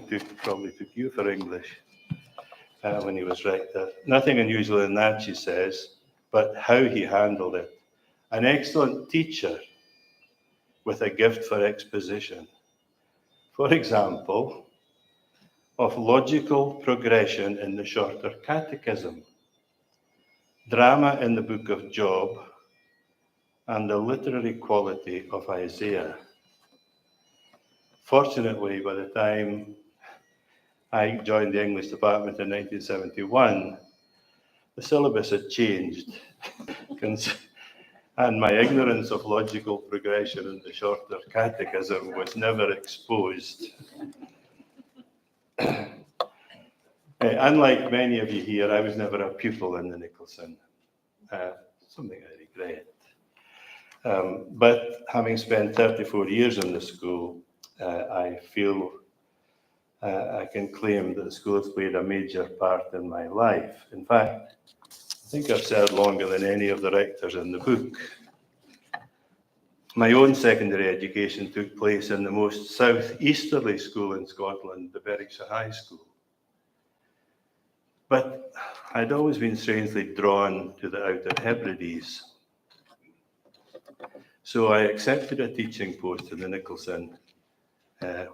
probably took you for English when he was rector. Nothing unusual in that, she says, but how he handled it. An excellent teacher with a gift for exposition. For example, of logical progression in the shorter catechism, drama in the book of Job, and the literary quality of Isaiah. Fortunately, by the time I joined the English department in 1971, the syllabus had changed, and my ignorance of logical progression in the shorter catechism was never exposed. Unlike many of you here, I was never a pupil in the Nicolson, something I regret. But having spent 34 years in the school, I feel I can claim that the school has played a major part in my life. In fact, I think I've served longer than any of the rectors in the book. My own secondary education took place in the most southeasterly school in Scotland, the Berwickshire High School. But I'd always been strangely drawn to the Outer Hebrides. So I accepted a teaching post in the Nicolson,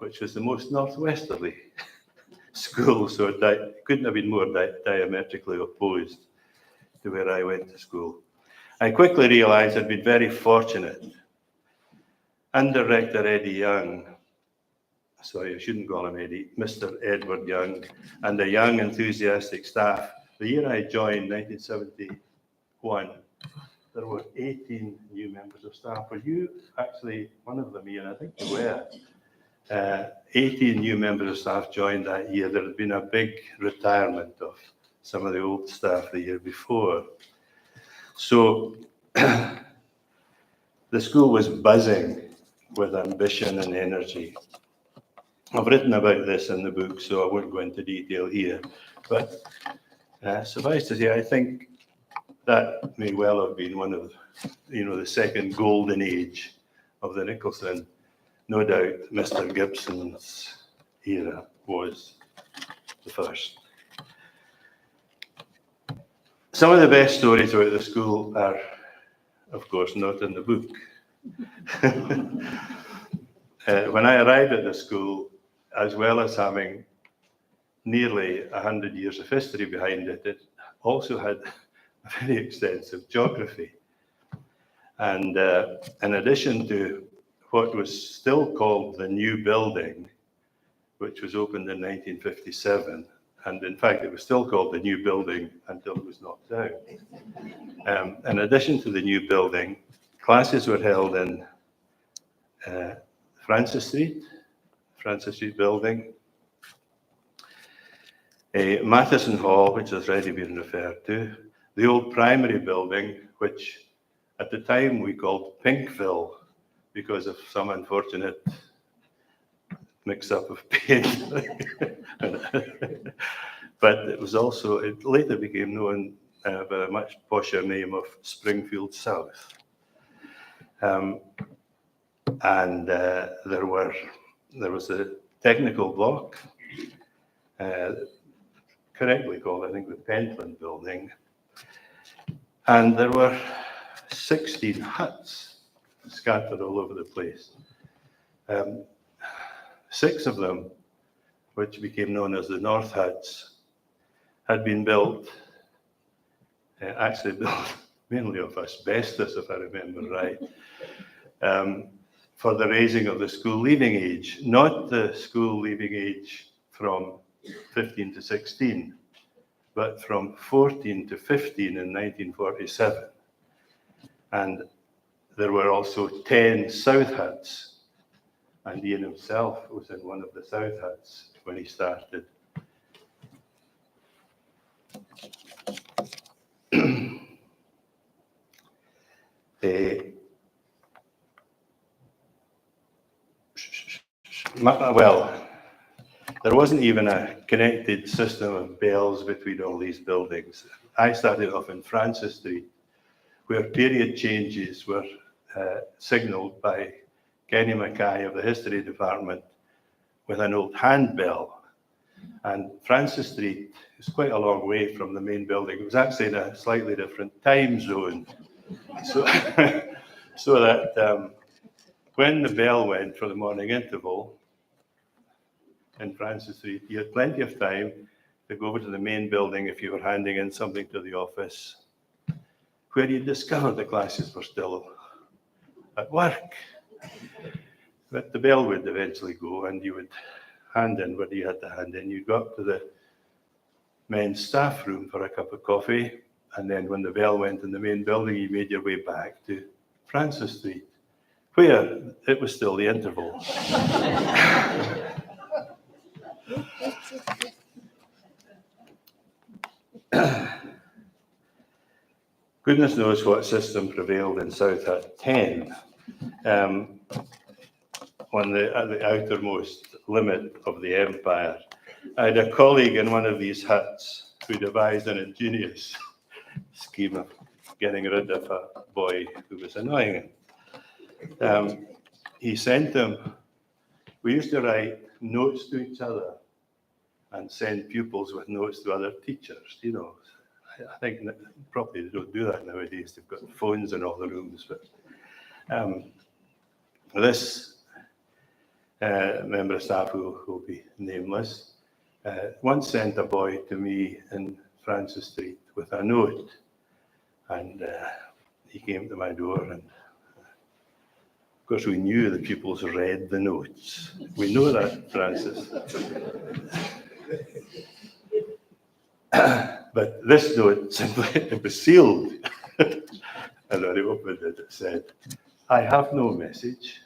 which was the most northwesterly school, so it couldn't have been more diametrically opposed to where I went to school. I quickly realised I'd been very fortunate. Under Rector Eddie Young, sorry, I shouldn't call him Eddie, Mr. Edward Young, and a young, enthusiastic staff. The year I joined, 1971, there were 18 new members of staff. Were you actually one of them, Ian? I think you were. 18 new members of staff joined that year. There had been a big retirement of some of the old staff the year before. So the school was buzzing with ambition and energy. I've written about this in the book, so I won't go into detail here. But suffice to say, I think that may well have been one of, the second golden age of the Nicolson. No doubt Mr. Gibson's era was the first. Some of the best stories about the school are, of course, not in the book. When I arrived at the school, as well as having nearly 100 years of history behind it, it also had a very extensive geography. And in addition to what was still called the New Building, which was opened in 1957, and in fact, it was still called the New Building until it was knocked down. In addition to the New Building, classes were held in Francis Street building, Matheson Hall, which has already been referred to, the old primary building, which at the time we called Pinkville, because of some unfortunate mix-up of paint. But it was also, it later became known by a much posher name of Springfield South. And there was a technical block, correctly called, I think, the Pentland Building. And there were 16 huts scattered all over the place. 6 of them, which became known as the North Huts, had been built, actually built mainly of asbestos, if I remember right, for the raising of the school leaving age, not the school leaving age from 15 to 16, but from 14 to 15 in 1947. And there were also 10 South Huts. And Ian himself was in one of the South Huts when he started. Well, there wasn't even a connected system of bells between all these buildings. I started off in Francis Street, where period changes were signalled by Kenny Mackay of the History Department with an old handbell. And Francis Street is quite a long way from the main building. It was actually in a slightly different time zone. So, so that when the bell went for the morning interval in Francis Street, you had plenty of time to go over to the main building if you were handing in something to the office, where you discovered the classes were still at work. But the bell would eventually go and you would hand in what you had to hand in. You'd go up to the men's staff room for a cup of coffee, and then when the bell went in the main building, you made your way back to Francis Street, where it was still the interval. Goodness knows what system prevailed in South Hut 10. On the outermost limit of the empire. I had a colleague in one of these huts who devised an ingenious scheme of getting rid of a boy who was annoying him. He sent him, we used to write notes to each other and send pupils with notes to other teachers, you know. I think probably they don't do that nowadays. They've got phones in all the rooms. But this member of staff who will be nameless, once sent a boy to me in Francis Street with a note. And he came to my door, and of course we knew the pupils read the notes. We know that, Francis. But this note simply, it was sealed. And when he opened it, it said, "I have no message.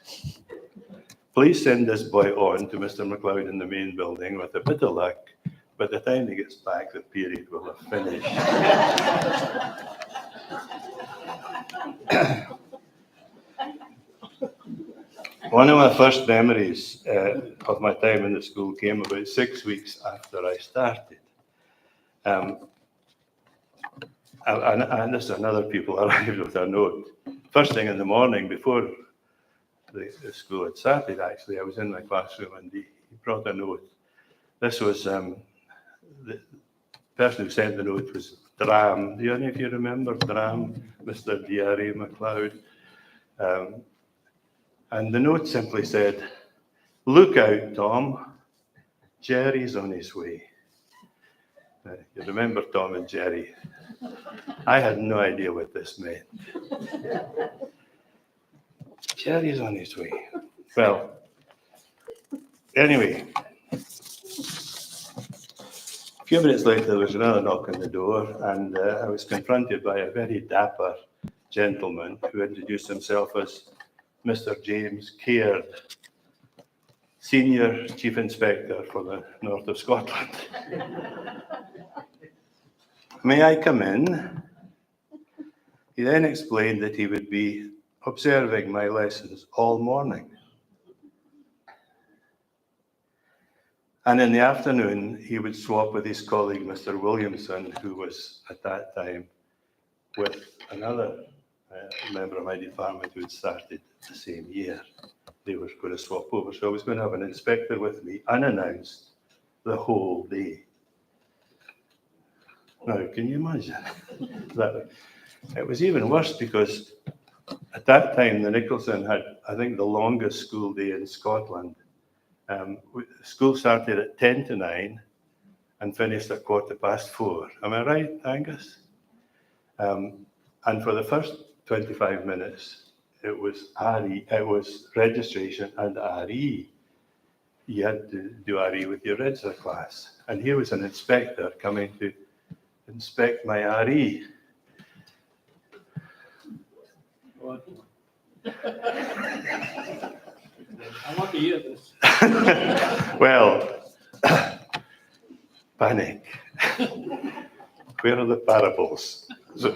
Please send this boy on to Mr. MacLeod in the main building. With a bit of luck, by the time he gets back, the period will have finished." One of my first memories of my time in the school came about 6 weeks after I started. And this is another people arrived with a note. First thing in the morning, before the school had started, actually, I was in my classroom and he brought a note. This was, the person who sent the note was Dram. Do any of you remember Dram? Mr. D.R.A. MacLeod. And the note simply said, "Look out, Tom, Jerry's on his way." You remember Tom and Jerry? I had no idea what this meant. Jerry's on his way. Well, anyway, a few minutes later, there was another knock on the door, and I was confronted by a very dapper gentleman who introduced himself as Mr. James Caird, Senior Chief Inspector for the North of Scotland. "May I come in?" He then explained that he would be observing my lessons all morning. And in the afternoon, he would swap with his colleague, Mr. Williamson, who was at that time with another member of my department who had started the same year. They were going to swap over. So I was going to have an inspector with me, unannounced, the whole day. Now, can you imagine that? It was even worse because at that time, the Nicolson had, I think, the longest school day in Scotland. School started at 10 to 9 and finished at 4:15. Am I right, Angus? And for the first 25 minutes, it was RE, it was registration and RE. You had to do RE with your register class. And here was an inspector coming to inspect my RE. I want to hear this. Well, panic. Where are the parables? So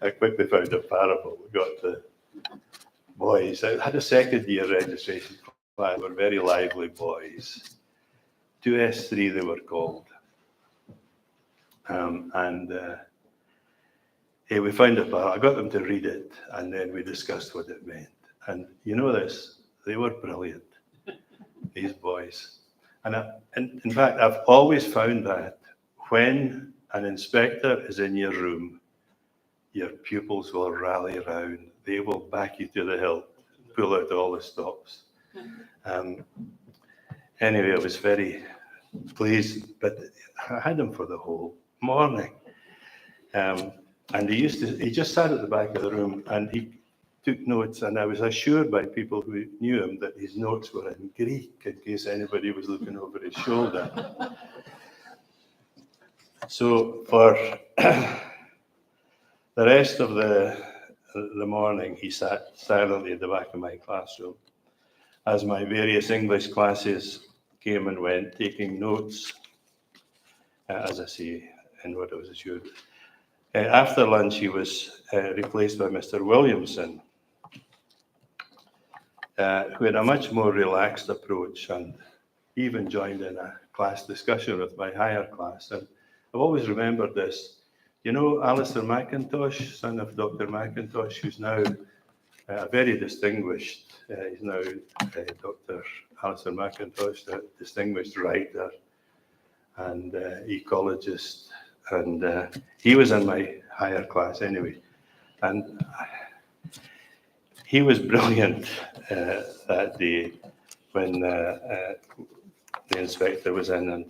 I quickly found a parable. We got the boys. I had a second year registration class. They were very lively boys. 2S3 they were called. We found a parable. I got them to read it, and then we discussed what it meant. And you know this, they were brilliant, these boys. And in fact, I've always found that when an inspector is in your room, your pupils will rally around. They will back you to the hill, pull out all the stops. Anyway, I was very pleased, but I had him for the whole morning. And he just sat at the back of the room and he took notes, and I was assured by people who knew him that his notes were in Greek in case anybody was looking over his shoulder. So for the rest of the morning, he sat silently at the back of my classroom as my various English classes came and went, taking notes, as I say, in what I was assured. After lunch, he was replaced by Mr. Williamson, who had a much more relaxed approach and even joined in a class discussion with my higher class. And I've always remembered this. You know Alistair McIntosh, son of Dr. McIntosh, who's now very distinguished. He's now Dr. Alistair McIntosh, a distinguished writer and ecologist. And he was in my higher class anyway. And he was brilliant that day when the inspector was in. And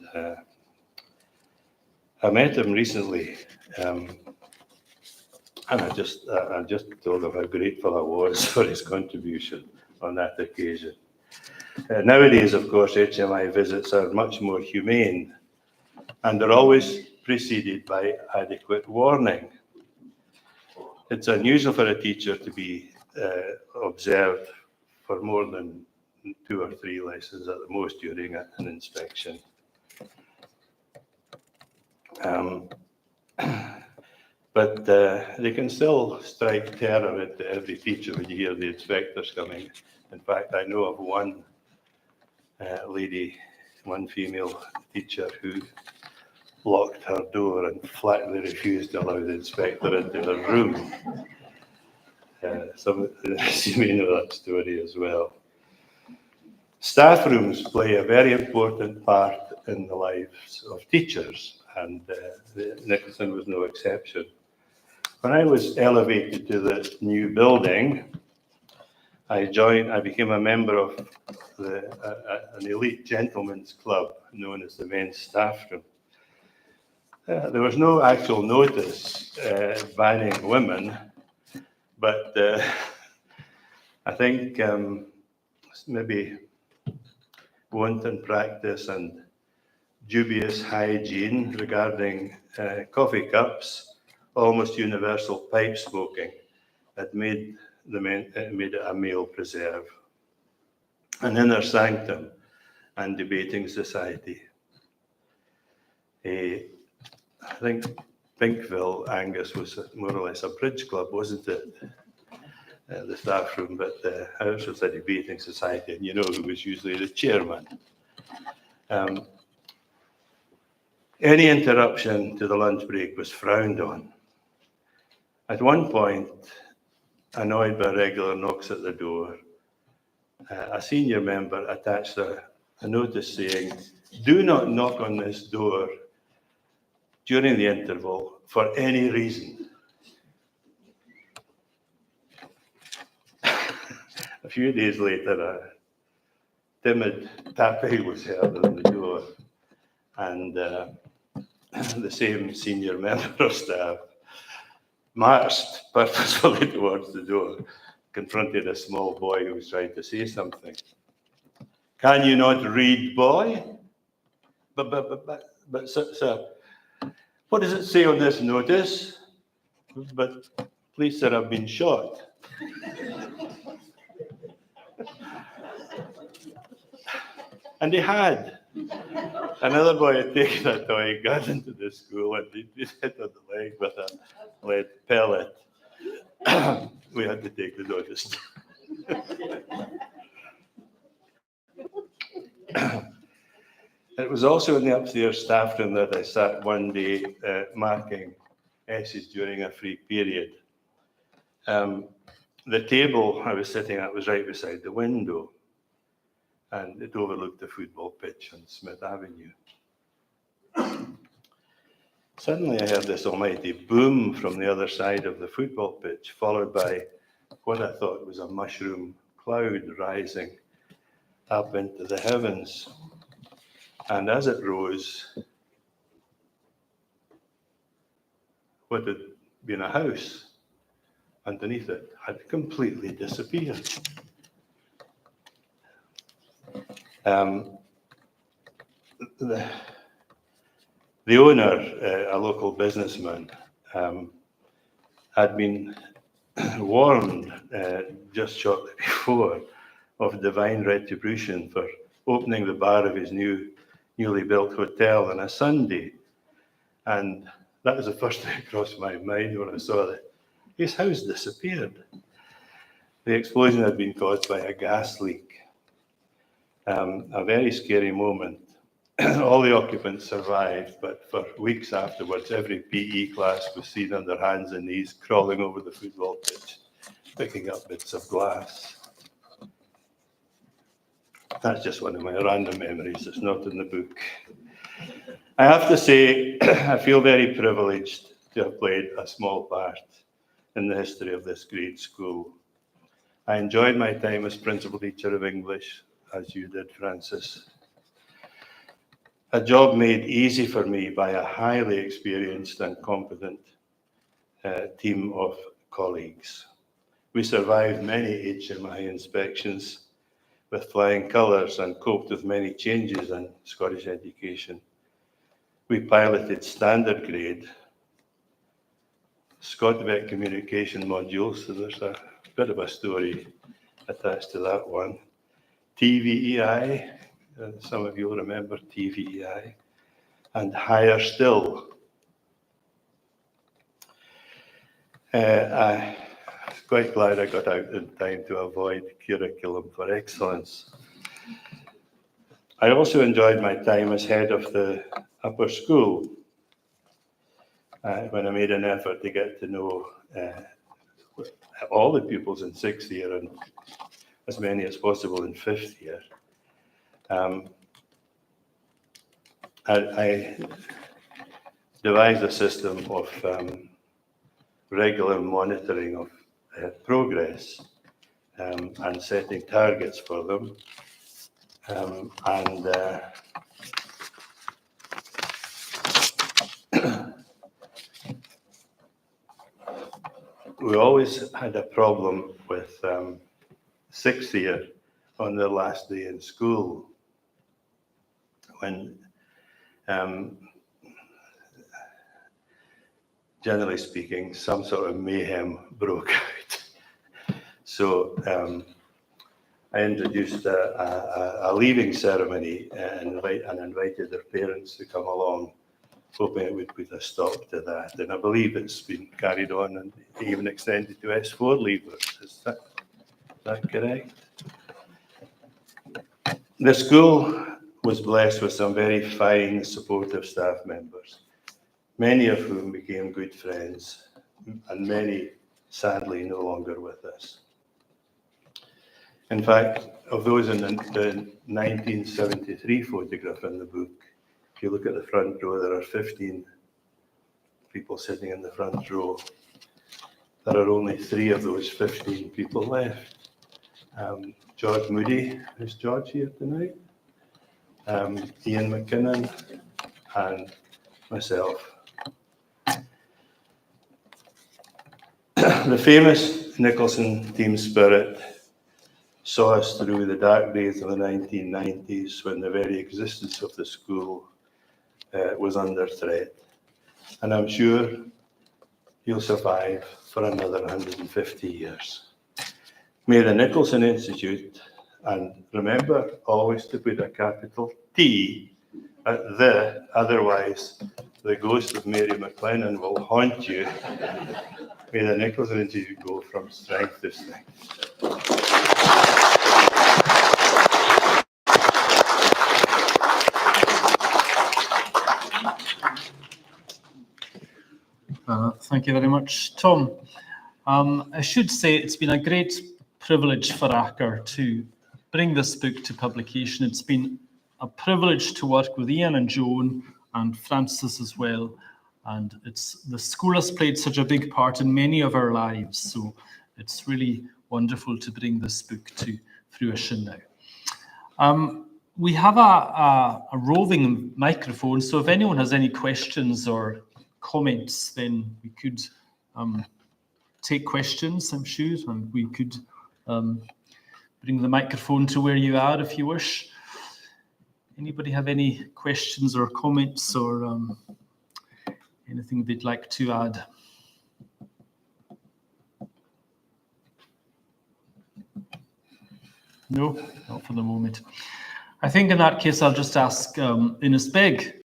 I met him recently. And I just told him how grateful I was for his contribution on that occasion. Nowadays, of course, HMI visits are much more humane, and they're always preceded by adequate warning. It's unusual for a teacher to be observed for more than 2 or 3 lessons at the most during an inspection. But they can still strike terror into every teacher when you hear the inspectors coming. In fact, I know of one lady, one female teacher who locked her door and flatly refused to allow the inspector into her room. Some of you may know that story as well. Staff rooms play a very important part in the lives of teachers, and Nicolson was no exception. When I was elevated to the new building, I became a member of an elite gentlemen's club known as the men's staff room. There was no actual notice banning women, but I think maybe wanton practice and dubious hygiene regarding coffee cups, almost universal pipe smoking, had made it a male preserve, an inner sanctum and debating society. I think Pinkville, Angus, was more or less a bridge club, wasn't it? the staff room, but I also was a debating society, and you know who was usually the chairman. Any interruption to the lunch break was frowned on. At one point, annoyed by regular knocks at the door, a senior member attached a notice saying, "Do not knock on this door during the interval for any reason." A few days later, a timid tapping was heard on the door, and the same senior member of staff marched purposefully towards the door, confronted a small boy who was trying to say something. "Can you not read, boy?" But sir, what does it say on this notice? "But please, sir, I've been shot." And he had. Another boy had taken a toy gun into the school and he'd been hit on the leg with a lead pellet. We had to take the notice. It was also in the upstairs staff room that I sat one day marking essays during a free period. The table I was sitting at was right beside the window, and it overlooked the football pitch on Smith Avenue. Suddenly I heard this almighty boom from the other side of the football pitch, followed by what I thought was a mushroom cloud rising up into the heavens. And as it rose, what had been a house underneath it had completely disappeared. The owner, a local businessman, had been warned just shortly before of divine retribution for opening the bar of his newly built hotel on a Sunday. And that was the first thing that crossed my mind when I saw that his house disappeared. The explosion had been caused by a gas leak. A very scary moment. All the occupants survived, but for weeks afterwards, every PE class was seen on their hands and knees crawling over the football pitch, picking up bits of glass. That's just one of my random memories. It's not in the book. I have to say, I feel very privileged to have played a small part in the history of this great school. I enjoyed my time as principal teacher of English, as you did, Francis. A job made easy for me by a highly experienced and competent team of colleagues. We survived many HMI inspections with flying colours and coped with many changes in Scottish education. We piloted standard grade, ScotVec communication modules, so there's a bit of a story attached to that one. TVEI, some of you will remember TVEI, and higher still. I'm quite glad I got out in time to avoid curriculum for excellence. I also enjoyed my time as head of the upper school, when I made an effort to get to know all the pupils in sixth year and as many as possible in fifth year. I devised a system of regular monitoring of progress and setting targets for them. We always had a problem with sixth year on their last day in school, when generally speaking, some sort of mayhem broke out. So I introduced a leaving ceremony and invited their parents to come along hoping it would put a stop to that. And I believe it's been carried on and even extended to S4 leavers. Is that correct? The school was blessed with some very fine, supportive staff members, many of whom became good friends, and many, sadly, no longer with us. In fact, of those in the 1973 photograph in the book, if you look at the front row, there are 15 people sitting in the front row. There are only 3 of those 15 people left. George Moody, is George here tonight? Ian McKinnon and myself. The famous Nicolson team spirit saw us through the dark days of the 1990s when the very existence of the school was under threat. And I'm sure you'll survive for another 150 years. May the Nicolson Institute, and remember always to put a capital T at the, otherwise the ghost of Mary McLennan will haunt you. May the Nicolson Institute go from strength to strength. Thank you very much, Tom. I should say it's been a great privilege for ACCR to bring this book to publication. It's been a privilege to work with Ian and Joan and Francis as well. And the school has played such a big part in many of our lives. So it's really wonderful to bring this book to fruition now. We have a roving microphone. So if anyone has any questions or comments, then we could take questions, I'm sure, and we could bring the microphone to where you are if you wish. Anybody have any questions or comments or anything they'd like to add? No, not for the moment. I think in that case, I'll just ask Ines Begg